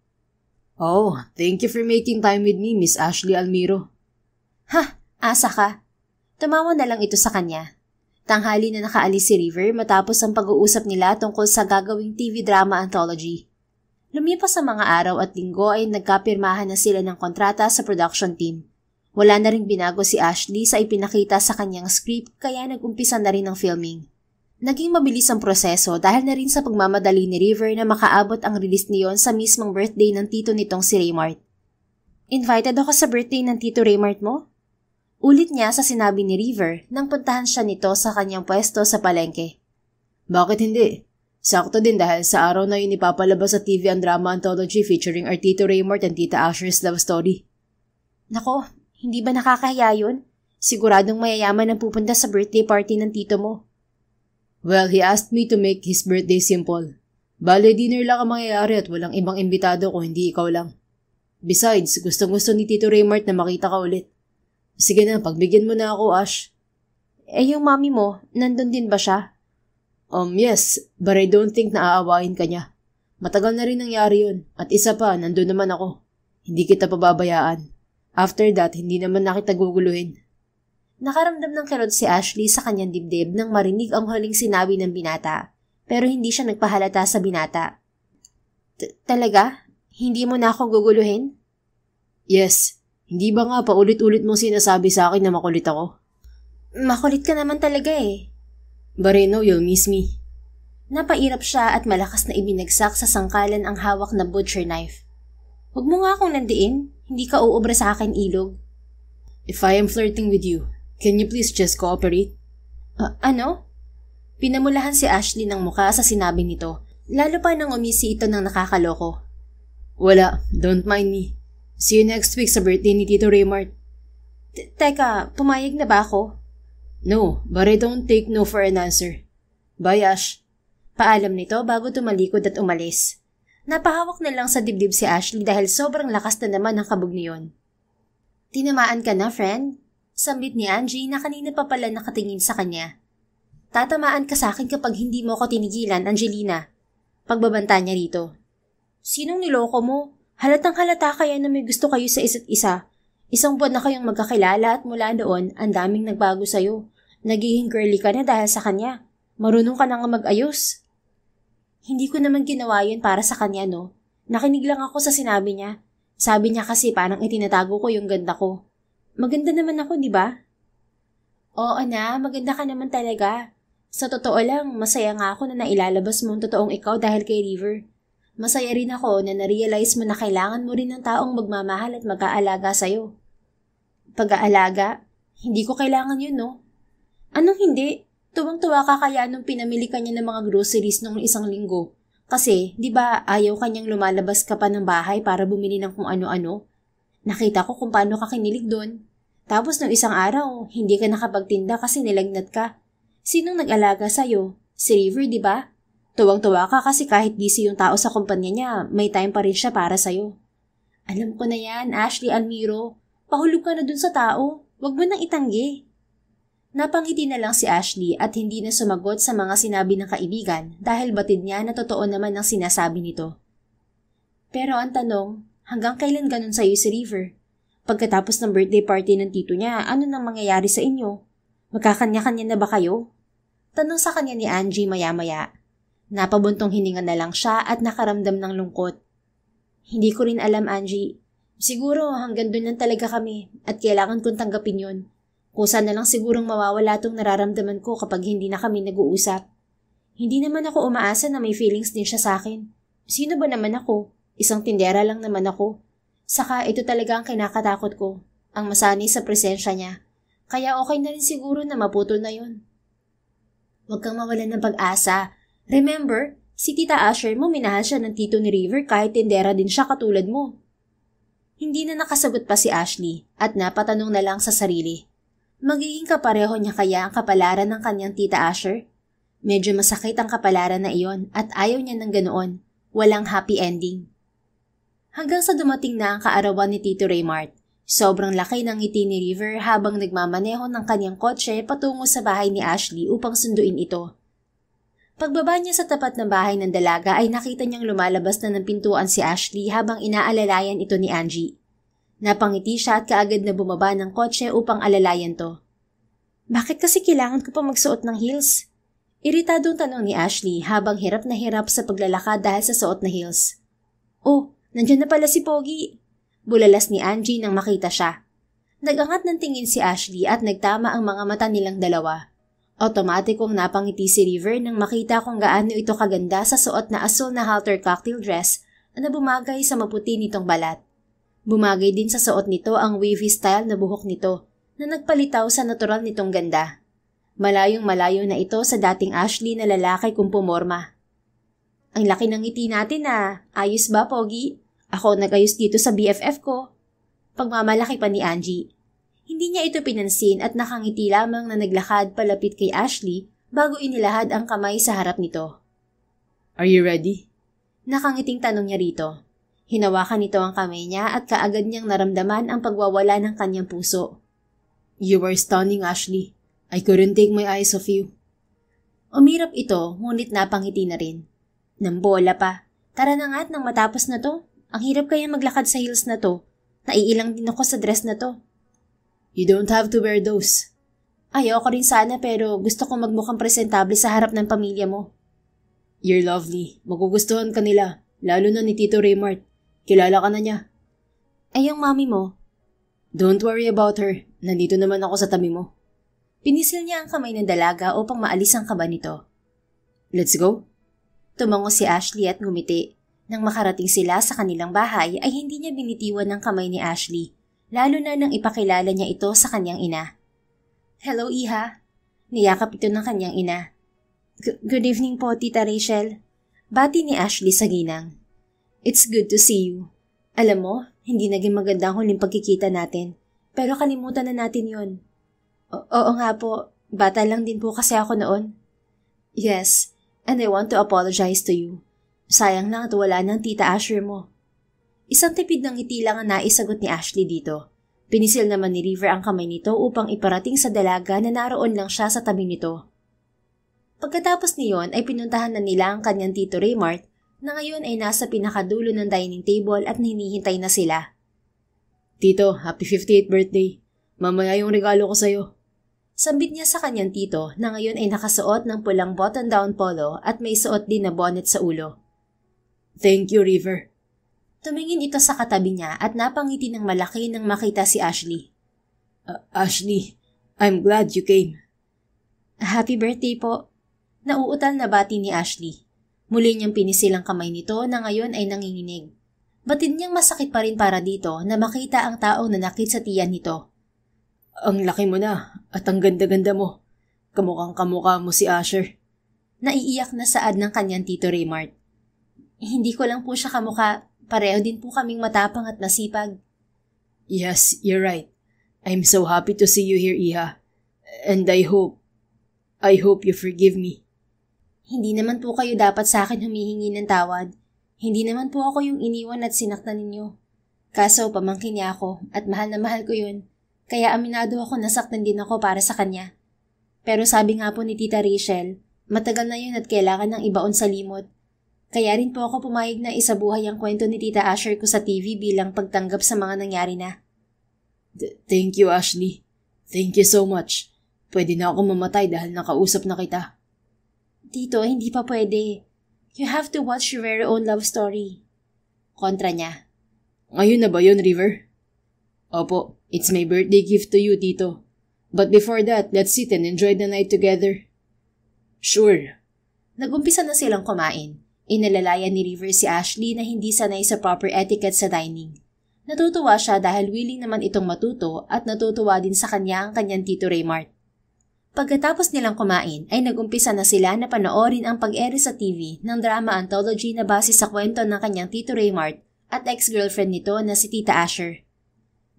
Oh, thank you for making time with me, Miss Ashley Almiro. Ha, asa ka. Tumawa na lang ito sa kanya. Tanghali na nakaalis si River matapos ang pag-uusap nila tungkol sa gagawing TV drama anthology. Lumipas sa mga araw at linggo ay nagkapirmahan na sila ng kontrata sa production team. Wala na ring binago si Ashley sa ipinakita sa kanyang script kaya nag-umpisa na rin ang filming. Naging mabilis ang proseso dahil na rin sa pagmamadali ni River na makaabot ang release niyon sa mismong birthday ng tito nitong si Raymart. Invited ako sa birthday ng tito Raymart mo? Ulit niya sa sinabi ni River nang puntahan siya nito sa kanyang pwesto sa palengke. Bakit hindi? Sakto din dahil sa araw na yun ipapalabas sa TV ang drama anthology featuring our Tito Raymart and Tita Asher's love story. Nako, hindi ba nakakahiya yun? Siguradong mayayaman ang pupunta sa birthday party ng tito mo. Well, he asked me to make his birthday simple. Bale, dinner lang ang mangyayari at walang ibang imbitado kung hindi ikaw lang. Besides, gustong-gusto ni Tito Raymart na makita ka ulit. Sige na, pagbigyan mo na ako, Ash. Yung mami mo, nandun din ba siya? Yes, but I don't think na aawain ka niya. Matagal na rin nangyari yun, at isa pa, nandun naman ako. Hindi kita pababayaan. After that, hindi naman na kita guguluhin. Nakaramdam ng kirot si Ashley sa kanyang dibdib nang marinig ang huling sinabi ng binata, pero hindi siya nagpahalata sa binata. Talaga? Hindi mo na ako guguluhin? Yes. Hindi ba nga paulit-ulit mong sinasabi sa akin na makulit ako? Makulit ka naman talaga eh. But I know you'll miss me. Napairap siya at malakas na ibinagsak sa sangkalan ang hawak na butcher knife. Huwag mo nga akong nandiin. Hindi ka uubra sa akin, ilog. If I am flirting with you, can you please just cooperate? Ano? Pinamulahan si Ashley ng muka sa sinabi nito, lalo pa nang umisi ito ng nakakaloko. Wala, don't mind me. See you next week sa birthday ni Tito Raymart. Teka, pumayag na ba ako? No, but I don't take no for an answer. Bye, Ash. Paalam nito bago tumalikod at umalis. Napahawak na lang sa dibdib si Ashley dahil sobrang lakas na naman ang kabog niyon. Tinamaan ka na, friend? Sambit ni Angie na kanina pa pala nakatingin sa kanya. Tatamaan ka sa akin kapag hindi mo ako tinigilan, Angelina. Pagbabanta niya rito. Sinong niloko mo? Halatang halata kaya na may gusto kayo sa isa't isa. Isang buwan na kayong magkakilala at mula noon, ang daming nagbago sa'yo. Nagiging girly ka na dahil sa kanya. Marunong ka na nga mag-ayos. Hindi ko naman ginawa yun para sa kanya, no? Nakinig lang ako sa sinabi niya. Sabi niya kasi parang itinatago ko yung ganda ko. Maganda naman ako, di ba? Oo na, maganda ka naman talaga. Sa totoo lang, masaya nga ako na nailalabas mo ang totoong ikaw dahil kay River. Masaya rin ako na na-realize mo na kailangan mo rin ng taong magmamahal at mag-aalaga sa'yo. Pag-aalaga? Hindi ko kailangan yun, no? Anong hindi? Tuwang-tuwa ka kaya nung pinamili ka niya ng mga groceries nung isang linggo. Kasi, di ba, ayaw kanyang lumalabas ka pa ng bahay para bumili ng kung ano-ano? Nakita ko kung paano ka kinilig doon. Tapos nung isang araw, hindi ka nakapagtinda kasi nilagnat ka. Sinong nag-alaga sa'yo? Si River, di ba? Tuwang-tuwa ka kasi kahit busy yung tao sa kumpanya niya, may time pa rin siya para sa'yo. Alam ko na yan, Ashley Almiro. Pahulog ka na dun sa tao. Huwag mo nang itanggi. Napangiti na lang si Ashley at hindi na sumagot sa mga sinabi ng kaibigan dahil batid niya na totoo naman ang sinasabi nito. Pero ang tanong, hanggang kailan ganun sa'yo si River? Pagkatapos ng birthday party ng tito niya, ano nang mangyayari sa inyo? Magkakanya-kanya na ba kayo? Tanong sa kanya ni Angie maya-maya. Napabuntong hininga na lang siya at nakaramdam ng lungkot. Hindi ko rin alam, Angie. Siguro hanggang doon lang talaga kami at kailangan kong tanggapin yun. Kusa na lang sigurong mawawala tong nararamdaman ko kapag hindi na kami nag-uusap. Hindi naman ako umaasa na may feelings din siya sa akin. Sino ba naman ako? Isang tindera lang naman ako. Saka ito talaga ang kinakatakot ko, ang masanay sa presensya niya. Kaya okay na rin siguro na maputol na yun. Huwag kang mawalan ng pag-asa. Remember, si Tita Asher mo minahal siya ng tito ni River kahit tindera din siya katulad mo. Hindi na nakasagot pa si Ashley at napatanong na lang sa sarili. Magiging kapareho niya kaya ang kapalaran ng kanyang Tita Asher? Medyo masakit ang kapalaran na iyon at ayaw niya ng ganoon. Walang happy ending. Hanggang sa dumating na ang kaarawan ni Tito Raymart, sobrang laki ng ngiti ni River habang nagmamaneho ng kanyang kotse patungo sa bahay ni Ashley upang sunduin ito. Pagbaba niya sa tapat ng bahay ng dalaga ay nakita niyang lumalabas na ng pintuan si Ashley habang inaalalayan ito ni Angie. Napangiti siya at kaagad na bumaba ng kotse upang alalayan to. Bakit kasi kailangan ko pa magsuot ng heels? Iritadong tanong ni Ashley habang hirap na hirap sa paglalakad dahil sa suot na heels. Oh, nandiyan na pala si Pogi. Bulalas ni Angie nang makita siya. Nagangat ng tingin si Ashley at nagtama ang mga mata nilang dalawa. Otomatikong napangiti si River nang makita kung gaano ito kaganda sa suot na asul na halter cocktail dress na bumagay sa maputi nitong balat. Bumagay din sa suot nito ang wavy style na buhok nito na nagpalitaw sa natural nitong ganda. Malayong malayo na ito sa dating Ashley na lalaki kung pumorma. Ang laki ng ngiti natin ah. Ayos ba, Pogi? Ako nag-ayos dito sa BFF ko. Pagmamalaki pa ni Angie. Hindi niya ito pinansin at nakangiti lamang na naglakad palapit kay Ashley bago inilahad ang kamay sa harap nito. Are you ready? Nakangiting tanong niya rito. Hinawakan nito ang kamay niya at kaagad niyang naramdaman ang pagwawala ng kanyang puso. You are stunning, Ashley. I couldn't take my eyes off you. Umirap ito, ngunit napangiti na rin. Nambola pa. Tara na nga't nang matapos na to. Ang hirap kaya maglakad sa heels na to. Naiilang din ako sa dress na to. You don't have to wear those. Ayoko rin sana pero gusto kong magmukhang presentable sa harap ng pamilya mo. You're lovely. Magugustuhan ka nila. Lalo na ni Tito Raymart. Kilala ka na niya. Ay, yung mami mo. Don't worry about her. Nandito naman ako sa tabi mo. Pinisil niya ang kamay ng dalaga upang maalis ang kaba nito. Let's go? Tumango si Ashley at ngumiti. Nang makarating sila sa kanilang bahay ay hindi niya binitiwan ng kamay ni Ashley, lalo na nang ipakilala niya ito sa kanyang ina. Hello, Iha. Niyakap ito ng kanyang ina. Good evening po, Tita Rachel. Bati ni Ashley sa ginang. It's good to see you. Alam mo, hindi naging maganda ang huling pagkikita natin, pero kalimutan na natin yon. Oo nga po, bata lang din po kasi ako noon. Yes, and I want to apologize to you. Sayang lang at wala ng Tita Asher mo. Isang tipid ng ngiti lang ang naisagot ni Ashley dito. Pinisil naman ni River ang kamay nito upang iparating sa dalaga na naroon lang siya sa tabi nito. Pagkatapos niyon ay pinuntahan na nila ang kanyang Tito Raymart na ngayon ay nasa pinakadulo ng dining table at hinihintay na sila. Tito, happy 58th birthday. Mamaya yung regalo ko sa'yo. Sambit niya sa kanyang tito na ngayon ay nakasuot ng pulang button-down polo at may suot din na bonnet sa ulo. Thank you, River. Tumingin ito sa katabi niya at napangiti ng malaki nang makita si Ashley. Ashley, I'm glad you came. Happy birthday po. Nauutal na bati ni Ashley. Muli niyang pinisil ang kamay nito na ngayon ay nanginginig. Batid niyang masakit pa rin para dito na makita ang taong nanakit sa tiyan nito. Ang laki mo na at ang ganda-ganda mo. Kamukhang kamukha mo si Asher. Naiiyak na saad ng kanyang Tito Raymart. Hindi ko lang po siya kamukha. Pareho din po kaming matapang at masipag. Yes, you're right. I'm so happy to see you here, Iha. And I hope you forgive me. Hindi naman po kayo dapat sa akin humihingi ng tawad. Hindi naman po ako yung iniwan at sinaktan ninyo. Kaso pamangkin niya ako at mahal na mahal ko yun. Kaya aminado ako nasaktan din ako para sa kanya. Pero sabi nga po ni Tita Rachel, matagal na yun at kailangan ng ibaon sa limot. Kaya rin po ako pumayag na isabuhay ang kwento ni Tita Asher ko sa TV bilang pagtanggap sa mga nangyari na. Thank you, Ashley. Thank you so much. Pwede na ako mamatay dahil nakausap na kita. Tito, hindi pa pwede. You have to watch your very own love story. Kontra niya. Ngayon na ba yun, River? Opo, it's my birthday gift to you, Tito. But before that, let's sit and enjoy the night together. Sure. Nagumpisa na silang kumain. Inalalayan ni River si Ashley na hindi sanay sa proper etiquette sa dining. Natutuwa siya dahil willing naman itong matuto at natutuwa din sa kanya ang kanyang Tito Raymart. Pagkatapos nilang kumain ay nagumpisa na sila na panoorin ang pag-ere sa TV ng drama anthology na base sa kwento ng kanyang Tito Raymart at ex-girlfriend nito na si Tita Asher.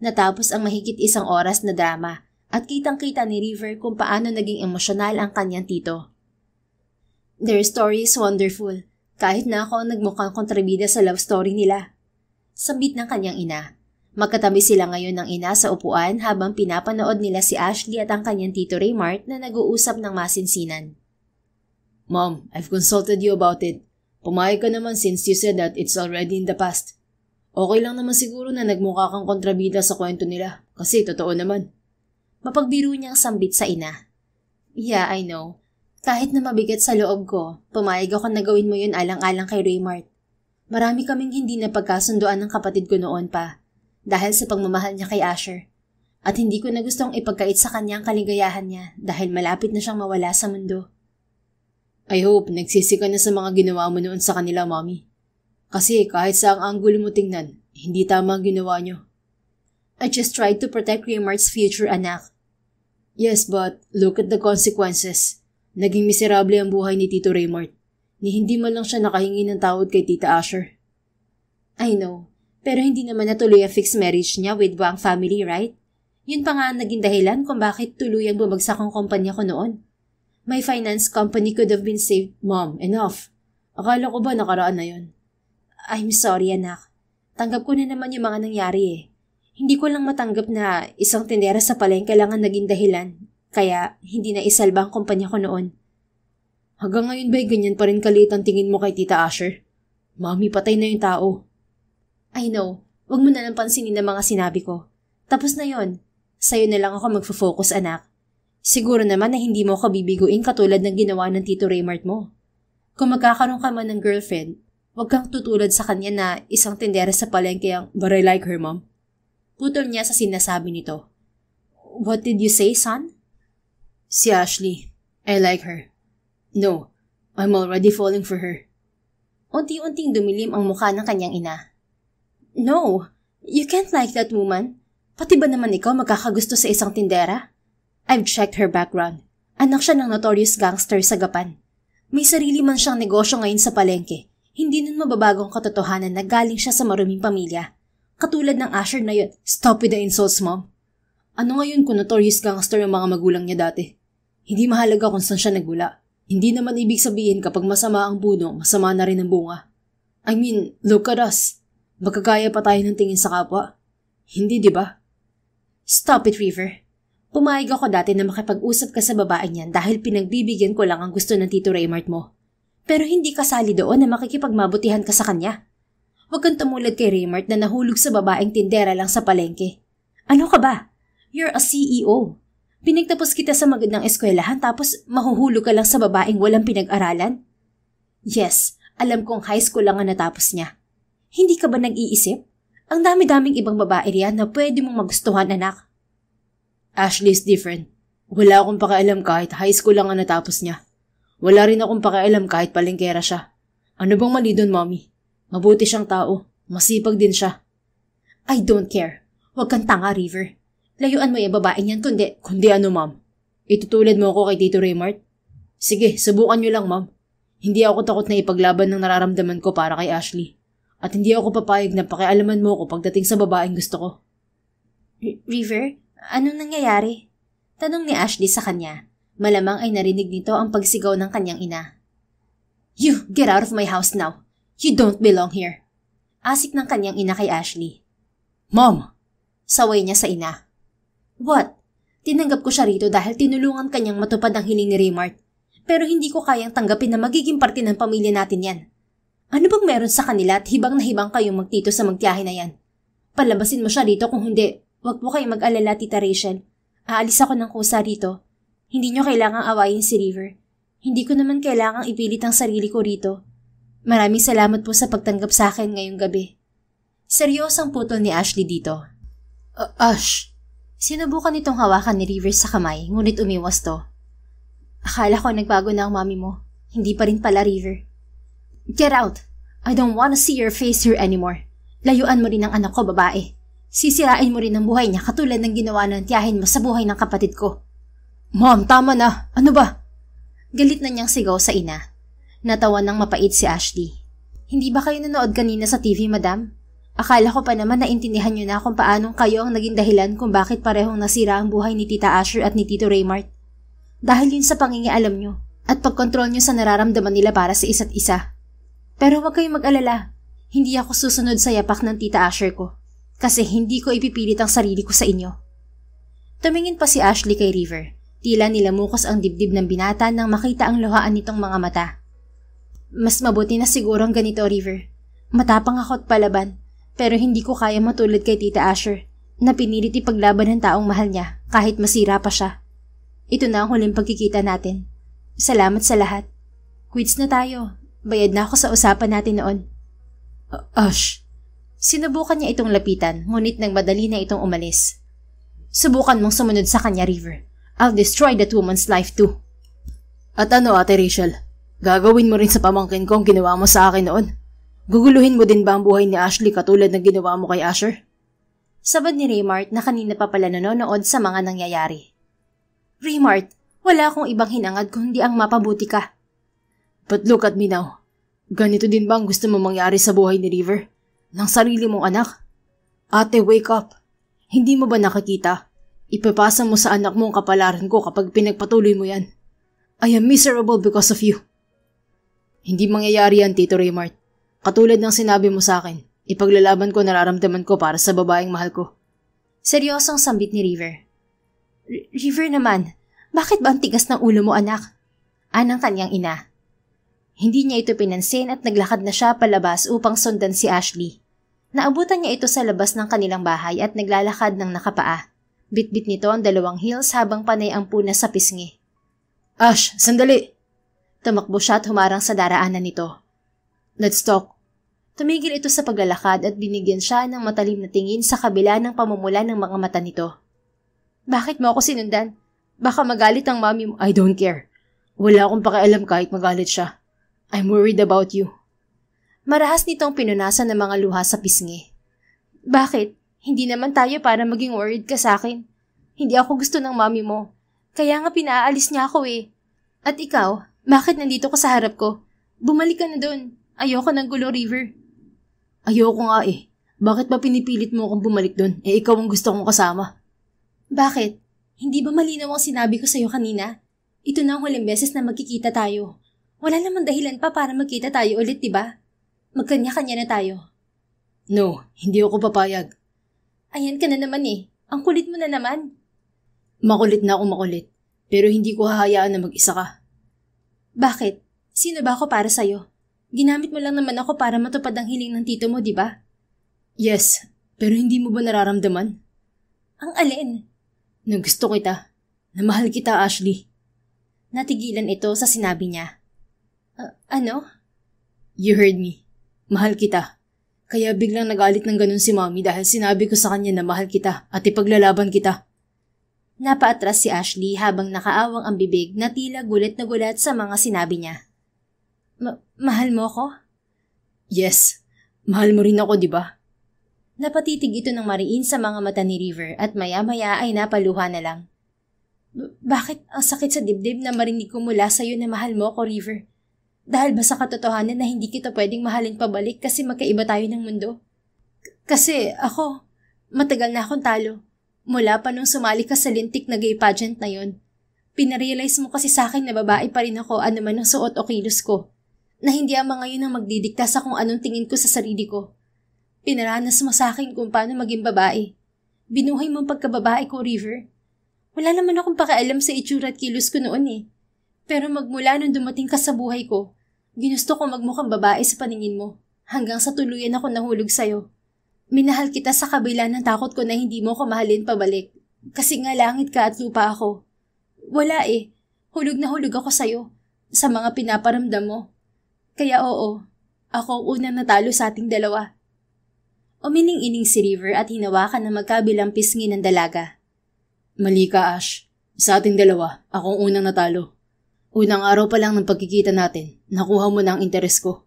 Natapos ang mahigit 1 oras na drama at kitang-kita ni River kung paano naging emosyonal ang kanyang tito. Their story is wonderful, kahit na ako ang nagmukhang kontrabida sa love story nila. Sambit ng kanyang ina. Magkatabi sila ngayon ng ina sa upuan habang pinapanood nila si Ashley at ang kanyang Tito Raymart na nag-uusap ng masinsinan. Mom, I've consulted you about it. Pumayag ka naman since you said that it's already in the past. Okay lang naman siguro na nagmukha kang kontrabida sa kwento nila kasi totoo naman. Mapagbiro niyang sambit sa ina. Yeah, I know. Kahit na mabigat sa loob ko, pumayag ako na gawin mo yun alang-alang kay Raymart. Marami kaming hindi napagkasunduan ng kapatid ko noon pa. Dahil sa pagmamahal niya kay Asher. At hindi ko na gustong ipagkait sa kanya ang kaligayahan niya dahil malapit na siyang mawala sa mundo. I hope nagsisi ka na sa mga ginawa mo noon sa kanila, Mommy. Kasi kahit sa ang anggulo mo tingnan, hindi tama ang ginawa niyo. I just tried to protect Raymart's future, anak. Yes, but look at the consequences. Naging miserable ang buhay ni Tito Raymart. Ni hindi man lang siya nakahingi ng tawad kay Tita Asher. I know. Pero hindi naman natuloy ang fixed marriage niya with Wang family, right? Yun pa nga ang naging dahilan kung bakit tuluyang bumagsak ang kumpanya ko noon. My finance company could have been saved. Mom, enough. Akala ko ba nakaraan na yun? I'm sorry, anak. Tanggap ko na naman yung mga nangyari eh. Hindi ko lang matanggap na isang tindera sa palengke lang ang naging dahilan. Kaya hindi na isalba ang kumpanya ko noon. Hanggang ngayon ba'y ganyan pa rin kalit ang tingin mo kay Tita Asher? Mami, patay na yung tao. I know. Huwag mo na lang pansinin ang mga sinabi ko. Tapos na yon. Sa'yo na lang ako magfo-focus, anak. Siguro naman na hindi mo ako bibiguin katulad ng ginawa ng Tito Raymart mo. Kung magkakaroon ka man ng girlfriend, huwag kang tutulad sa kanya na isang tindera sa palengke ang But I like her, Mom. Putol niya sa sinasabi nito. What did you say, son? Si Ashley. I like her. No, I'm already falling for her. Unti-unting dumilim ang mukha ng kanyang ina. No, you can't like that woman. Pati ba naman ikaw magkakagusto sa isang tindera? I've checked her background. Anak siya ng notorious gangster sa Gapan. May sarili man siyang negosyo ngayon sa palengke. Hindi nun mababagong katotohanan na galing siya sa maruming pamilya. Katulad ng Asher na yun. Stop with the insults, Mom. Ano ngayon kung notorious gangster ang mga magulang niya dati? Hindi mahalaga kung saan siya nagmula. Hindi naman ibig sabihin kapag masama ang puno, masama na rin ang bunga. I mean, look at us. Magkagaya pa tayo ng tingin sa kapwa. Hindi, di ba? Stop it, River. Pumayag ako dati na makipag-usap ka sa babae niyan dahil pinagbibigyan ko lang ang gusto ng Tito Raymart mo. Pero hindi kasali doon na makikipagmabutihan ka sa kanya. Huwag kang tumulad kay Raymart na nahulog sa babaeng tindera lang sa palengke. Ano ka ba? You're a CEO. Pinagtapos kita sa magandang eskwelahan tapos mahuhulog ka lang sa babaeng walang pinag-aralan? Yes, alam kong high school lang ang natapos niya. Hindi ka ba nag-iisip? Ang dami-daming ibang babae riyan na pwede mong magustuhan, anak. Ashley is different. Wala akong pakialam kahit high school lang ang natapos niya. Wala rin akong pakialam kahit palengkera siya. Ano bang mali doon, Mommy? Mabuti siyang tao. Masipag din siya. I don't care. Huwag kang tanga, River. Layuan mo yung babae niyan Kundi ano, Mom? Itutulad mo ako kay Tito Raymart? Sige, subukan niyo lang, Mom. Hindi ako takot na ipaglaban ng nararamdaman ko para kay Ashley. At hindi ako papayag na pakialaman mo ko pagdating sa babaeng gusto ko. River, anong nangyayari? Tanong ni Ashley sa kanya. Malamang ay narinig nito ang pagsigaw ng kanyang ina. You, get out of my house now. You don't belong here. Asik ng kanyang ina kay Ashley. Mom! Saway niya sa ina. What? Tinanggap ko siya rito dahil tinulungan kanyang matupad ang hiling ni Raymart. Pero hindi ko kayang tanggapin na magiging parte ng pamilya natin yan. Ano bang meron sa kanila at hibang na hibang kayong magtito sa magtiyahe na yan? Palabasin mo siya rito kung hindi, Huwag po kayong mag-alala, Tita Rachel. Aalis ako ng kusa rito. Hindi nyo kailangang awayin si River. Hindi ko naman kailangang ipilit ang sarili ko rito. Maraming salamat po sa pagtanggap sa akin ngayong gabi. Seryosang putol ni Ashley dito. Ash! Sinubukan nitong hawakan ni River sa kamay, ngunit umiwas to. Akala ko nagbago na ang mami mo. Hindi pa rin pala, River. Get out! I don't wanna see your face here anymore. Layuan mo rin ang anak ko, babae. Sisirain mo rin ang buhay niya katulad ng ginawa ng tiyahin mo sa buhay ng kapatid ko. Mom, tama na! Ano ba? Galit na niyang sigaw sa ina. Natawa ng mapait si Ashley. Hindi ba kayo nanood kanina sa TV, madam? Akala ko pa naman naintindihan niyo na kung paanong kayo ang naging dahilan kung bakit parehong nasira ang buhay ni Tita Asher at ni Tito Raymart. Dahil yun sa pangingialam niyo at pagkontrol niyo sa nararamdaman nila para sa isa't isa. Pero huwag kayong mag-alala. Hindi ako susunod sa yapak ng Tita Asher ko. Kasi hindi ko ipipilit ang sarili ko sa inyo. Tumingin pa si Ashley kay River. Tila nilamukos ang dibdib ng binata nang makita ang luhaan nitong mga mata. Mas mabuti na siguro ang ganito, River. Matapang ako at palaban. Pero hindi ko kaya matulad kay Tita Asher na pinilit ipaglaban ng taong mahal niya kahit masira pa siya. Ito na ang huling pagkikita natin. Salamat sa lahat. Quits na tayo. Bayad na ako sa usapan natin noon. Ash! Sinubukan niya itong lapitan, ngunit nang madali na itong umalis. Subukan mong sumunod sa kanya, River. I'll destroy that woman's life too. At ano, Ate Rachel? Gagawin mo rin sa pamangkin ko ang ginawa mo sa akin noon? Guguluhin mo din ba ang buhay ni Ashley katulad ng ginawa mo kay Asher? Sabad ni Raymart na kanina pa pala nanonood sa mga nangyayari. Raymart, wala akong ibang hinangad kundi ang mapabuti ka. But look at me now. Ganito din ba ang gusto mo mangyari sa buhay ni River? Ng sarili mong anak? Ate, wake up. Hindi mo ba nakakita? Ipapasa mo sa anak mo ang kapalaran ko kapag pinagpatuloy mo yan. I am miserable because of you. Hindi mangyayari yan, Tito Raymart. Katulad ng sinabi mo sa akin, ipaglalaban ko nararamdaman ko para sa babaeng mahal ko. Seryosong sambit ni River. River naman, bakit ba ang tigas ng ulo mo, anak? Anang kanyang ina. Hindi niya ito pinansin at naglakad na siya palabas upang sundan si Ashley. Naabutan niya ito sa labas ng kanilang bahay at naglalakad ng nakapaa. Bitbit nito ang 2 heels habang panay ang puna sa pisngi. Ash, sandali! Tumakbo siya at humarang sa daraanan nito. Let's talk. Tumigil ito sa paglalakad at binigyan siya ng matalim na tingin sa kabila ng pamumula ng mga mata nito. Bakit mo ako sinundan? Baka magalit ang mami mo. I don't care. Wala akong pakialam kahit magalit siya. I'm worried about you. Marahas nitong pinunasan ng mga luha sa pisngi. Bakit? Hindi naman tayo para maging worried ka sa akin. Hindi ako gusto ng mami mo. Kaya nga pinaalis niya ako eh. At ikaw, bakit nandito ka sa harap ko? Bumalik ka na doon. Ayoko ng gulo, River. Ayoko nga eh. Bakit ba pinipilit mo akong bumalik doon? Ikaw ang gusto kong kasama. Bakit? Hindi ba malinaw ang sinabi ko sa'yo kanina? Ito na ang huling beses na magkikita tayo. Wala namang dahilan pa para magkita tayo ulit, diba? Magkanya-kanya na tayo. No, hindi ako papayag. Ayan ka na naman eh. Ang kulit mo na naman. Makulit na ako makulit. Pero hindi ko hahayaan na mag-isa ka. Bakit? Sino ba ako para sa'yo? Ginamit mo lang naman ako para matupad ang hiling ng tito mo, diba? Yes, pero hindi mo ba nararamdaman? Ang alin? Na gusto kita. Na mahal kita, Ashley. Natigilan ito sa sinabi niya. Ano? You heard me. Mahal kita. Kaya biglang nagalit ng ganun si Mommy dahil sinabi ko sa kanya na mahal kita at ipaglalaban kita. Napaatras si Ashley habang nakaawang ang bibig na tila gulat na gulat sa mga sinabi niya. Mahal mo ko? Yes. Mahal mo rin ako, di ba? Napatitig ito ng mariin sa mga mata ni River at maya-maya ay napaluha na lang. Bakit ang sakit sa dibdib na marinig ko mula sa'yo na mahal mo ako, River? Dahil ba sa katotohanan na hindi kita pwedeng mahalin pabalik kasi magkaiba tayo ng mundo? Kasi ako, matagal na akong talo. Mula pa nung sumali ka sa lintik na gay pageant na yon. Pinarealize mo kasi sa akin na babae pa rin ako ano man ang suot o kilos ko. Na hindi ang mga yun ang magdidikta sa kung anong tingin ko sa sarili ko. Pinaranas mo sa akin kung paano maging babae. Binuhay mo ang pagkababae ko, River. Wala naman akong pakialam sa itsura at kilos ko noon eh. Pero magmula nung dumating ka sa buhay ko, ginusto ko magmukhang babae sa paningin mo, hanggang sa tuluyan ako nahulog sa'yo. Minahal kita sa kabila ng takot ko na hindi mo ko mahalin pabalik. Kasi nga langit ka at lupa ako. Wala eh. Hulog na hulog ako sa'yo. Sa mga pinaparamdam mo. Kaya oo, ako ang unang natalo sa ating dalawa. Umining-ining si River at hinawakan ng magkabilang pisngi ng dalaga. Mali ka, Ash. Sa ating dalawa, akong unang natalo. Unang araw pa lang ng pagkikita natin, nakuha mo na ang interes ko.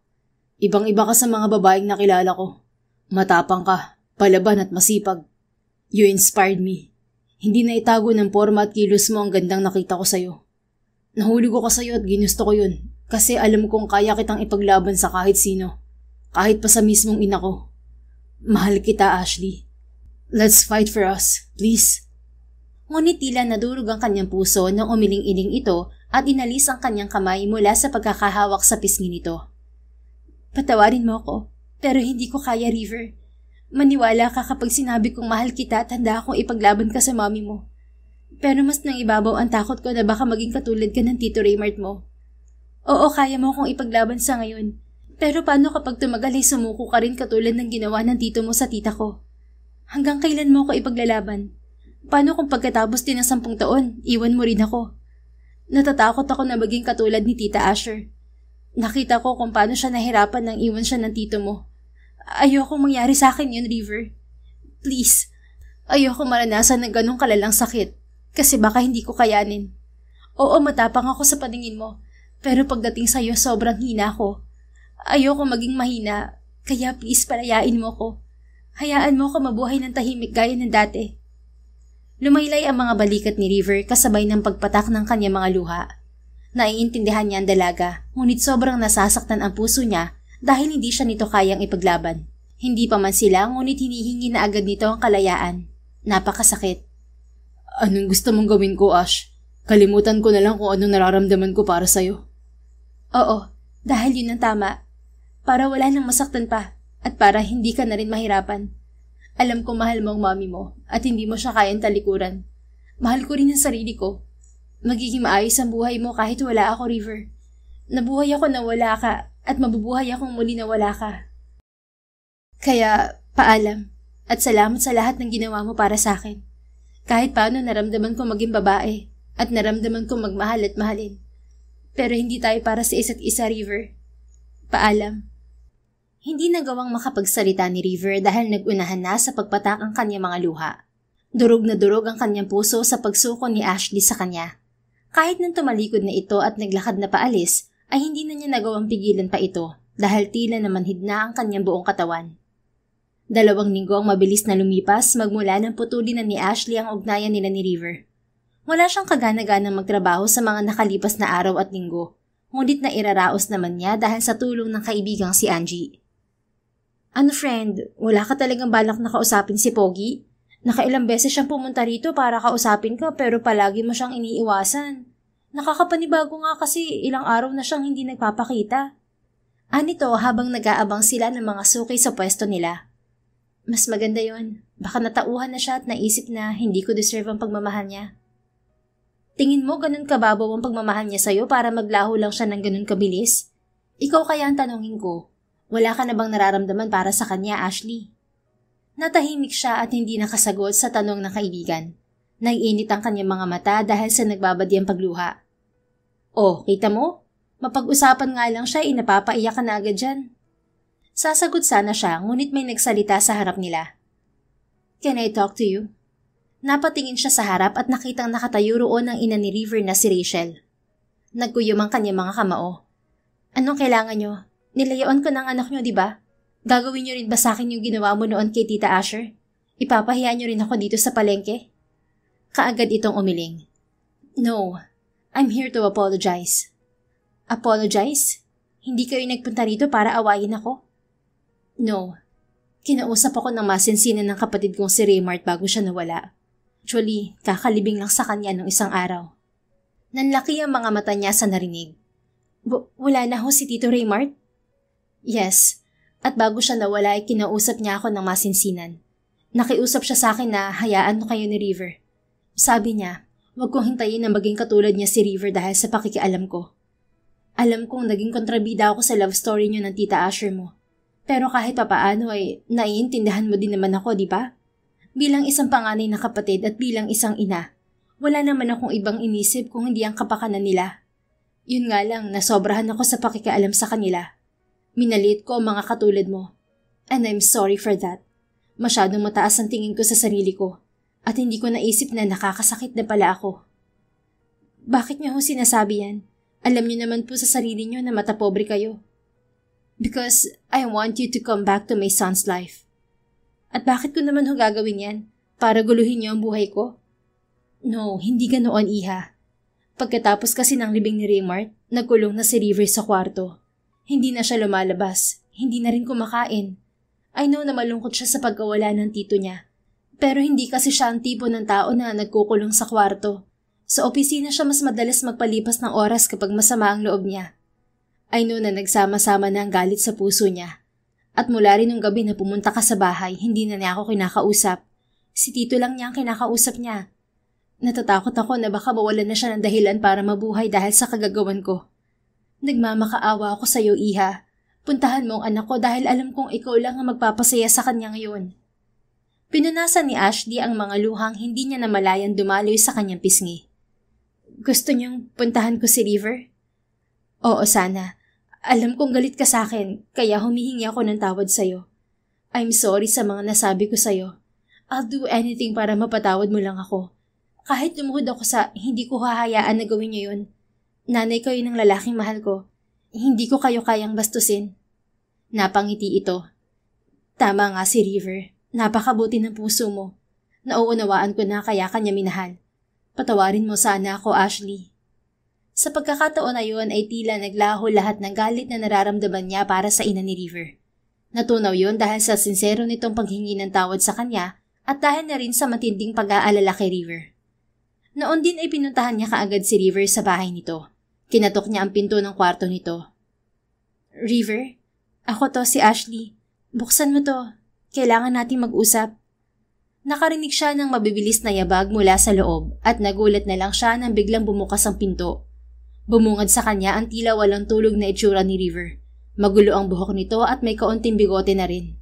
Ibang-iba ka sa mga babaeng nakilala ko. Matapang ka, palaban at masipag. You inspired me. Hindi na itago ng forma at kilos mo ang gandang nakita ko sa'yo. Nahulog ko sa'yo at ginusto ko yun kasi alam kong kaya kitang ipaglaban sa kahit sino. Kahit pa sa mismong ina ko. Mahal kita, Ashley. Let's fight for us, please. Ngunit tila nadurog ang kanyang puso nang umiling-iling ito at inalis ang kanyang kamay mula sa pagkakahawak sa pisngi nito. Patawarin mo ako, pero hindi ko kaya, River. Maniwala ka kapag sinabi kong mahal kita at handa akong ipaglaban ka sa mami mo. Pero mas nang ibabaw ang takot ko na baka maging katulad ka ng Tito Raymart mo. Oo, kaya mo akong ipaglaban sa ngayon. Pero paano kapag tumagal ay sumuko ka rin katulad ng ginawa ng tito mo sa tita ko? Hanggang kailan mo ako ipaglalaban? Paano kung pagkatapos din ng 10 taon, iwan mo rin ako? Natatakot ako na maging katulad ni Tita Asher. Nakita ko kung paano siya nahirapan nang iwan siya ng tito mo. Ayokong mangyari sa akin yun, River. Please, ayoko maranasan ng ganong kalalang sakit kasi baka hindi ko kayanin. Oo, matapang ako sa paningin mo, pero pagdating sa'yo sobrang hina ko. Ayoko maging mahina, kaya please palayain mo ko. Hayaan mo ko mabuhay ng tahimik gaya ng dati. Lumaylay ang mga balikat ni River kasabay ng pagpatak ng kanyang mga luha. Naiintindihan niya ang dalaga, ngunit sobrang nasasaktan ang puso niya dahil hindi siya nito kayang ipaglaban. Hindi pa man sila, ngunit hinihingi na agad nito ang kalayaan. Napakasakit. Anong gusto mong gawin ko, Ash? Kalimutan ko na lang kung anong nararamdaman ko para sa'yo. Oo, dahil yun ang tama. Para wala nang masaktan pa at para hindi ka na rin mahirapan. Alam ko mahal mo ang mami mo at hindi mo siya kayang talikuran. Mahal ko rin ang sarili ko. Magiging maayos ang buhay mo kahit wala ako, River. Nabuhay ako na wala ka at mabubuhay akong muli na wala ka. Kaya, paalam at salamat sa lahat ng ginawa mo para sa akin. Kahit paano naramdaman ko maging babae at naramdaman ko magmahal at mahalin. Pero hindi tayo para sa isa't isa, River. Paalam. Hindi nagawang makapagsalita ni River dahil nagunahan na sa pagpatak ang kanyang mga luha. Durog na durog ang kanyang puso sa pagsuko ni Ashley sa kanya. Kahit nang tumalikod na ito at naglakad na paalis, ay hindi na niya nagawang pigilan pa ito dahil tila namanhid na ang kanyang buong katawan. 2 linggo ang mabilis na lumipas magmula nang putulin na ni Ashley ang ugnayan nila ni River. Wala siyang kagana-ganang magtrabaho sa mga nakalipas na araw at linggo, ngunit nairaraos naman niya dahil sa tulong ng kaibigang si Angie. Ano friend, wala ka talagang balak na kausapin si Pogi? Nakailang beses siyang pumunta rito para kausapin ka pero palagi mo siyang iniiwasan. Nakakapanibago nga kasi ilang araw na siyang hindi nagpapakita. Anito habang nag-aabang sila ng mga suki sa pwesto nila. Mas maganda yon. Baka natauhan na siya at naisip na hindi ko deserve ang pagmamahal niya. Tingin mo ganun kababaw ang pagmamahal niya sa'yo para maglaho lang siya ng ganun kabilis? Ikaw kaya ang tanongin ko. Wala ka na bang nararamdaman para sa kanya, Ashley? Natahimik siya at hindi nakasagot sa tanong ng kaibigan. Nag-init ang kanyang mga mata dahil sa nagbabadyang pagluha. Oh, kita mo? Mapag-usapan nga lang siya, napapaiyak ka na agad dyan. Sasagot sana siya, ngunit may nagsalita sa harap nila. Can I talk to you? Napatingin siya sa harap at nakitang nakatayo roon ang ina ni River na si Rachel. Nagkuyom ang kanyang mga kamao. Anong kailangan nyo? Nilayoan ko ng anak nyo, di ba? Gagawin nyo rin ba sa akin yung ginawa mo noon kay Tita Asher? Ipapahiya nyo rin ako dito sa palengke? Kaagad itong umiling. No, I'm here to apologize. Apologize? Hindi kayo nagpunta rito para awayin ako? No. Kinausap ako ng masinsinan ng kapatid kong si Raymart bago siya nawala. Actually, kakalibing lang sa kanya nung isang araw. Nanlaki ang mga mata niya sa narinig. Wala na ho si Tito Raymart? Yes, at bago siya nawala ay kinausap niya ako ng masinsinan. Nakiusap siya sa akin na hayaan ko kayo ni River. Sabi niya, huwag kong hintayin na maging katulad niya si River dahil sa pakikialam ko. Alam kong naging kontrabida ako sa love story niyo ng Tita Asher mo. Pero kahit papaano ay naiintindihan mo din naman ako, di ba? Bilang isang panganay na kapatid at bilang isang ina, wala naman akong ibang inisip kung hindi ang kapakanan nila. Yun nga lang, nasobrahan ako sa pakikialam sa kanila. Minalit ko ang mga katulad mo. And I'm sorry for that. Masyadong mataas ang tingin ko sa sarili ko at hindi ko naisip na nakakasakit na pala ako. Bakit niyo ho sinasabi yan? Alam niyo naman po sa sarili niyo na matapobre kayo. Because I want you to come back to my son's life. At bakit ko naman ho gagawin yan? Para guluhin niyo ang buhay ko? No, hindi ganoon, iha. Pagkatapos kasi ng libing ni Raymart, nagkulong na si River sa kwarto. Hindi na siya lumalabas, hindi na rin kumakain. I know na malungkot siya sa pagkawala ng tito niya. Pero hindi kasi siya ang tipo ng tao na nagkukulong sa kwarto. Sa opisina siya mas madalas magpalipas ng oras kapag masama ang loob niya. I know na nagsama-sama na ang galit sa puso niya. At mula rin nung gabi na pumunta ka sa bahay, hindi na niya ako kinakausap. Si tito lang niya ang kinakausap niya. Natatakot ako na baka mawalan na siya ng dahilan para mabuhay dahil sa kagagawan ko. Nagmamakaawa ako sa iyo, iha. Puntahan mo ang anak ko dahil alam kong ikaw lang ang magpapasaya sa kanya ngayon. Pinunasan ni Ashley ang mga luhang hindi niya namalayan dumaloy sa kanyang pisngi. Gusto niyong puntahan ko si River? Oo, sana. Alam kong galit ka sa akin, kaya humihingi ako ng tawad sa iyo. I'm sorry sa mga nasabi ko sa iyo. I'll do anything para mapatawad mo lang ako. Kahit lumuhod ako sa hindi ko hahayaan na gawin niyo yun. Nanay kayo ng lalaking mahal ko. Hindi ko kayo kayang bastusin. Napangiti ito. Tama nga si River. Napakabuti ng puso mo. Nauunawaan ko na kaya kanya minahal. Patawarin mo sana ako, Ashley. Sa pagkakataon na yun ay tila naglaho lahat ng galit na nararamdaman niya para sa ina ni River. Natunaw yun dahil sa sincero nitong paghingi ng tawad sa kanya at dahil na rin sa matinding pag-aalala kay River. Noon din ay pinuntahan niya kaagad si River sa bahay nito. Kinatok niya ang pinto ng kwarto nito. River, ako to si Ashley. Buksan mo to. Kailangan nating mag-usap. Nakarinig siya ng mabibilis na yabag mula sa loob at nagulat na lang siya nang biglang bumukas ang pinto. Bumungad sa kanya ang tila walang tulog na itsura ni River. Magulo ang buhok nito at may kaunting bigote na rin.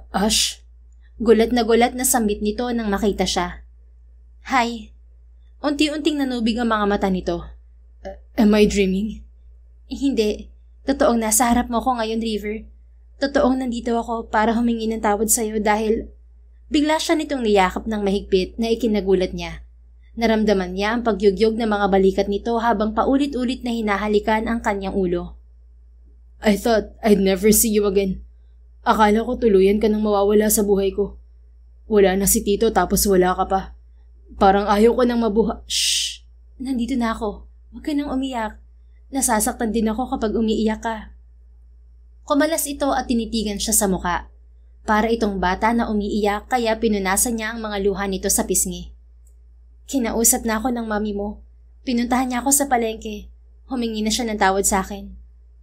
Ash? Gulat na sambit nito nang makita siya. Hi. Unti-unting nanubig ang mga mata nito. Am I dreaming? Hindi. Totoong nasa harap mo ko ngayon, River. Totoong nandito ako para humingi ng tawad sa'yo dahil bigla siya nitong niyakap ng mahigpit na ikinagulat niya. Naramdaman niya ang pagyugyog ng mga balikat nito habang paulit-ulit na hinahalikan ang kanyang ulo. I thought I'd never see you again. Akala ko tuluyan ka nang mawawala sa buhay ko. Wala na si Tito tapos wala ka pa. Parang ayaw ko nang mabuha. Shh! Nandito na ako. Huwag ka nang umiyak. Nasasaktan din ako kapag umiiyak ka. Kumalas ito at tinitigan siya sa muka. Para itong bata na umiiyak kaya pinunasan niya ang mga luha nito sa pisngi. Kinausap na ako ng mami mo. Pinuntahan niya ako sa palengke. Humingi na siya ng tawad sa akin.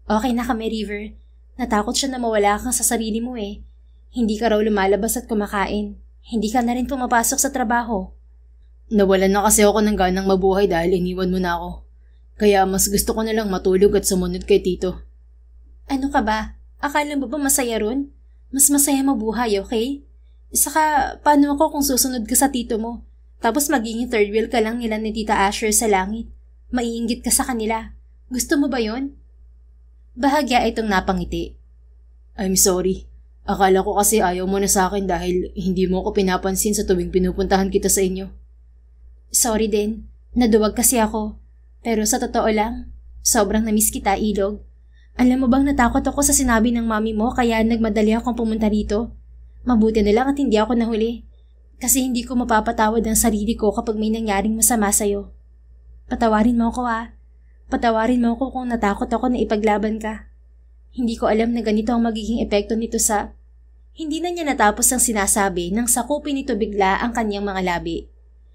Okay na kami, River. Natakot siya na mawala kang sa sarili mo eh. Hindi ka raw lumalabas at kumakain. Hindi ka na rin pumapasok sa trabaho. Nawalan na kasi ako ng ganang mabuhay dahil iniwan mo na ako. Kaya mas gusto ko na lang matulog at sumunod kay Tito. Ano ka ba? Akala mo ba masaya ron? Mas masaya mabuhay, okay? Saka, paano ako kung susunod ka sa tito mo? Tapos magiging third wheel ka lang nila ni Tita Asher sa langit. Maiinggit ka sa kanila. Gusto mo ba yon? Bahagya itong napangiti. I'm sorry. Akala ko kasi ayaw mo na sa akin dahil hindi mo ko pinapansin sa tuwing pinupuntahan kita sa inyo. Sorry din. Naduwag kasi ako. Pero sa totoo lang, sobrang namiss kita, Ilog. Alam mo bang natakot ako sa sinabi ng mami mo kaya nagmadali akong pumunta rito? Mabuti na lang at hindi ako nahuli. Kasi hindi ko mapapatawad ang sarili ko kapag may nangyaring masama sa'yo. Patawarin mo ako Patawarin mo ako kung natakot ako na ipaglaban ka. Hindi ko alam na ganito ang magiging epekto nito sa... Hindi na niya natapos ang sinasabi nang sakupin nito bigla ang kanyang mga labi.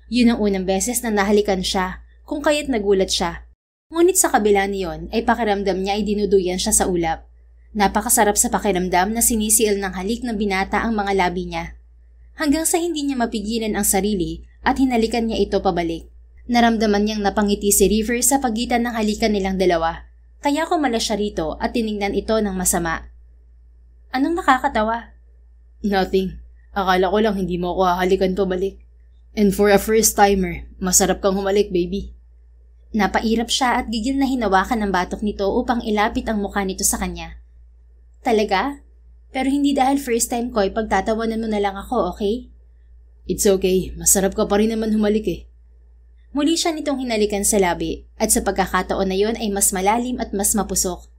Yun ang unang beses na nahalikan siya, kung kaya't nagulat siya. Ngunit sa kabila niyon ay pakiramdam niya ay dinuduyan siya sa ulap. Napakasarap sa pakiramdam na sinisiil ng halik ng binata ang mga labi niya. Hanggang sa hindi niya mapigilan ang sarili at hinalikan niya ito pabalik. Naramdaman niyang napangiti si River sa pagitan ng halikan nilang dalawa. Kaya kumalas siya rito at tiningnan ito ng masama. Anong nakakatawa? Nothing. Akala ko lang hindi mo ako hahalikan pabalik. And for a first-timer, masarap kang humalik, baby. Napairap siya at gigil na hinawakan ng batok nito upang ilapit ang mukha nito sa kanya. Talaga? Pero hindi dahil first time ko, pagtatawanan mo na lang ako, okay? It's okay. Masarap ka pa rin naman humalik eh. Muli siya nitong hinalikan sa labi at sa pagkakataon na yon ay mas malalim at mas mapusok.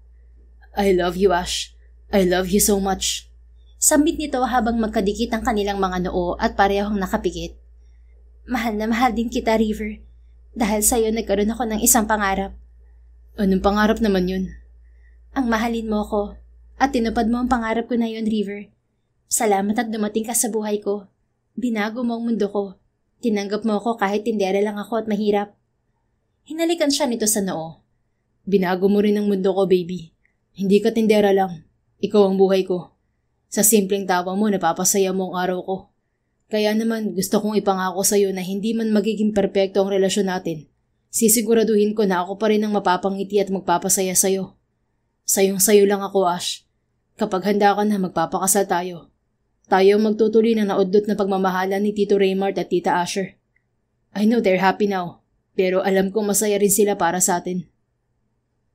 I love you, Ash. I love you so much. Sambit nito habang magkadikit ang kanilang mga noo at parehong nakapikit. Mahal na mahal din kita, River. Dahil sa'yo nagkaroon ako ng isang pangarap. Anong pangarap naman yun? Ang mahalin mo ko. At tinupad mo ang pangarap ko na yun, River. Salamat at dumating ka sa buhay ko. Binago mo ang mundo ko. Tinanggap mo ako kahit tindera lang ako at mahirap. Hinalikan siya nito sa noo. Binago mo rin ang mundo ko, baby. Hindi ka tindera lang. Ikaw ang buhay ko. Sa simpleng tawa mo, napapasaya mo ang araw ko. Kaya naman gusto kong ipangako sa iyo na hindi man magiging perpekto ang relasyon natin. Sisiguraduhin ko na ako pa rin ang mapapangiti at magpapasaya sa iyo. Sayong-sayo lang ako, Ash. Kapag handa ka na, magpapakasal tayo. Tayo ang magtutuloy ng naudlot na pagmamahalan ni Tito Raymart at Tita Asher. I know they're happy now, pero alam kong masaya rin sila para sa atin.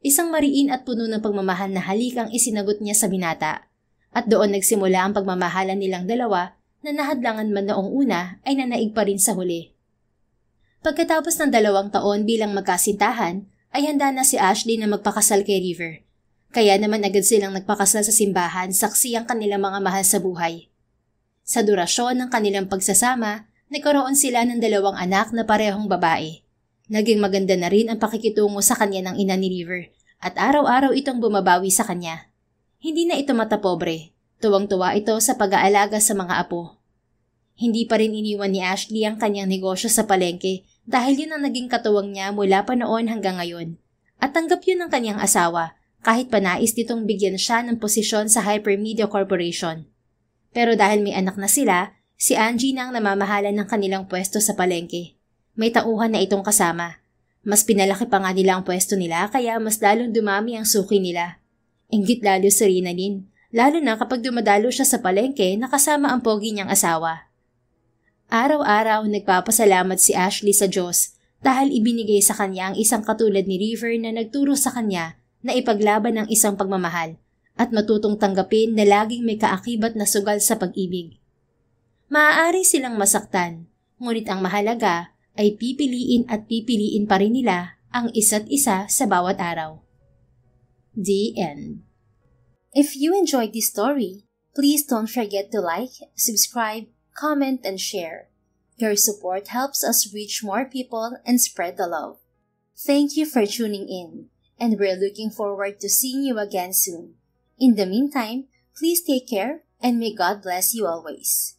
Isang mariin at puno ng pagmamahal na halik ang isinagot niya sa binata. At doon nagsimula ang pagmamahalan nilang dalawa na nahadlangan man noong una ay nanaig pa rin sa huli. Pagkatapos ng 2 taon bilang magkasintahan, ay handa na si Ashley na magpakasal kay River. Kaya naman agad silang nagpakasal sa simbahan saksi ang kanilang mga mahal sa buhay. Sa durasyon ng kanilang pagsasama, nagkaroon sila ng 2 anak na parehong babae. Naging maganda na rin ang pakikitungo sa kanya ng ina ni River at araw-araw itong bumabawi sa kanya. Hindi na ito matapobre. Tuwang-tuwa ito sa pag-aalaga sa mga apo. Hindi pa rin iniwan ni Ashley ang kanyang negosyo sa palengke dahil yun ang naging katuwang niya mula pa noon hanggang ngayon. At tanggap yun ng kanyang asawa kahit pa nais nitong bigyan siya ng posisyon sa Hypermedia Corporation. Pero dahil may anak na sila, si Angie na ang namamahala ng kanilang pwesto sa palengke. May tauhan na itong kasama. Mas pinalaki pa nga nila ang pwesto nila kaya mas lalong dumami ang suki nila. Inggit lalo si Rinalyn. Lalo na kapag dumadalo siya sa palengke na kasama ang pogi niyang asawa. Araw-araw nagpapasalamat si Ashley sa Diyos dahil ibinigay sa kanya ang isang katulad ni River na nagturo sa kanya na ipaglaban ang isang pagmamahal at matutong tanggapin na laging may kaakibat na sugal sa pag-ibig. Maaari silang masaktan, ngunit ang mahalaga ay pipiliin at pipiliin pa rin nila ang isa't isa sa bawat araw. The End. If you enjoyed this story, please don't forget to like, subscribe, comment, and share. Your support helps us reach more people and spread the love. Thank you for tuning in, and we're looking forward to seeing you again soon. In the meantime, please take care and may God bless you always.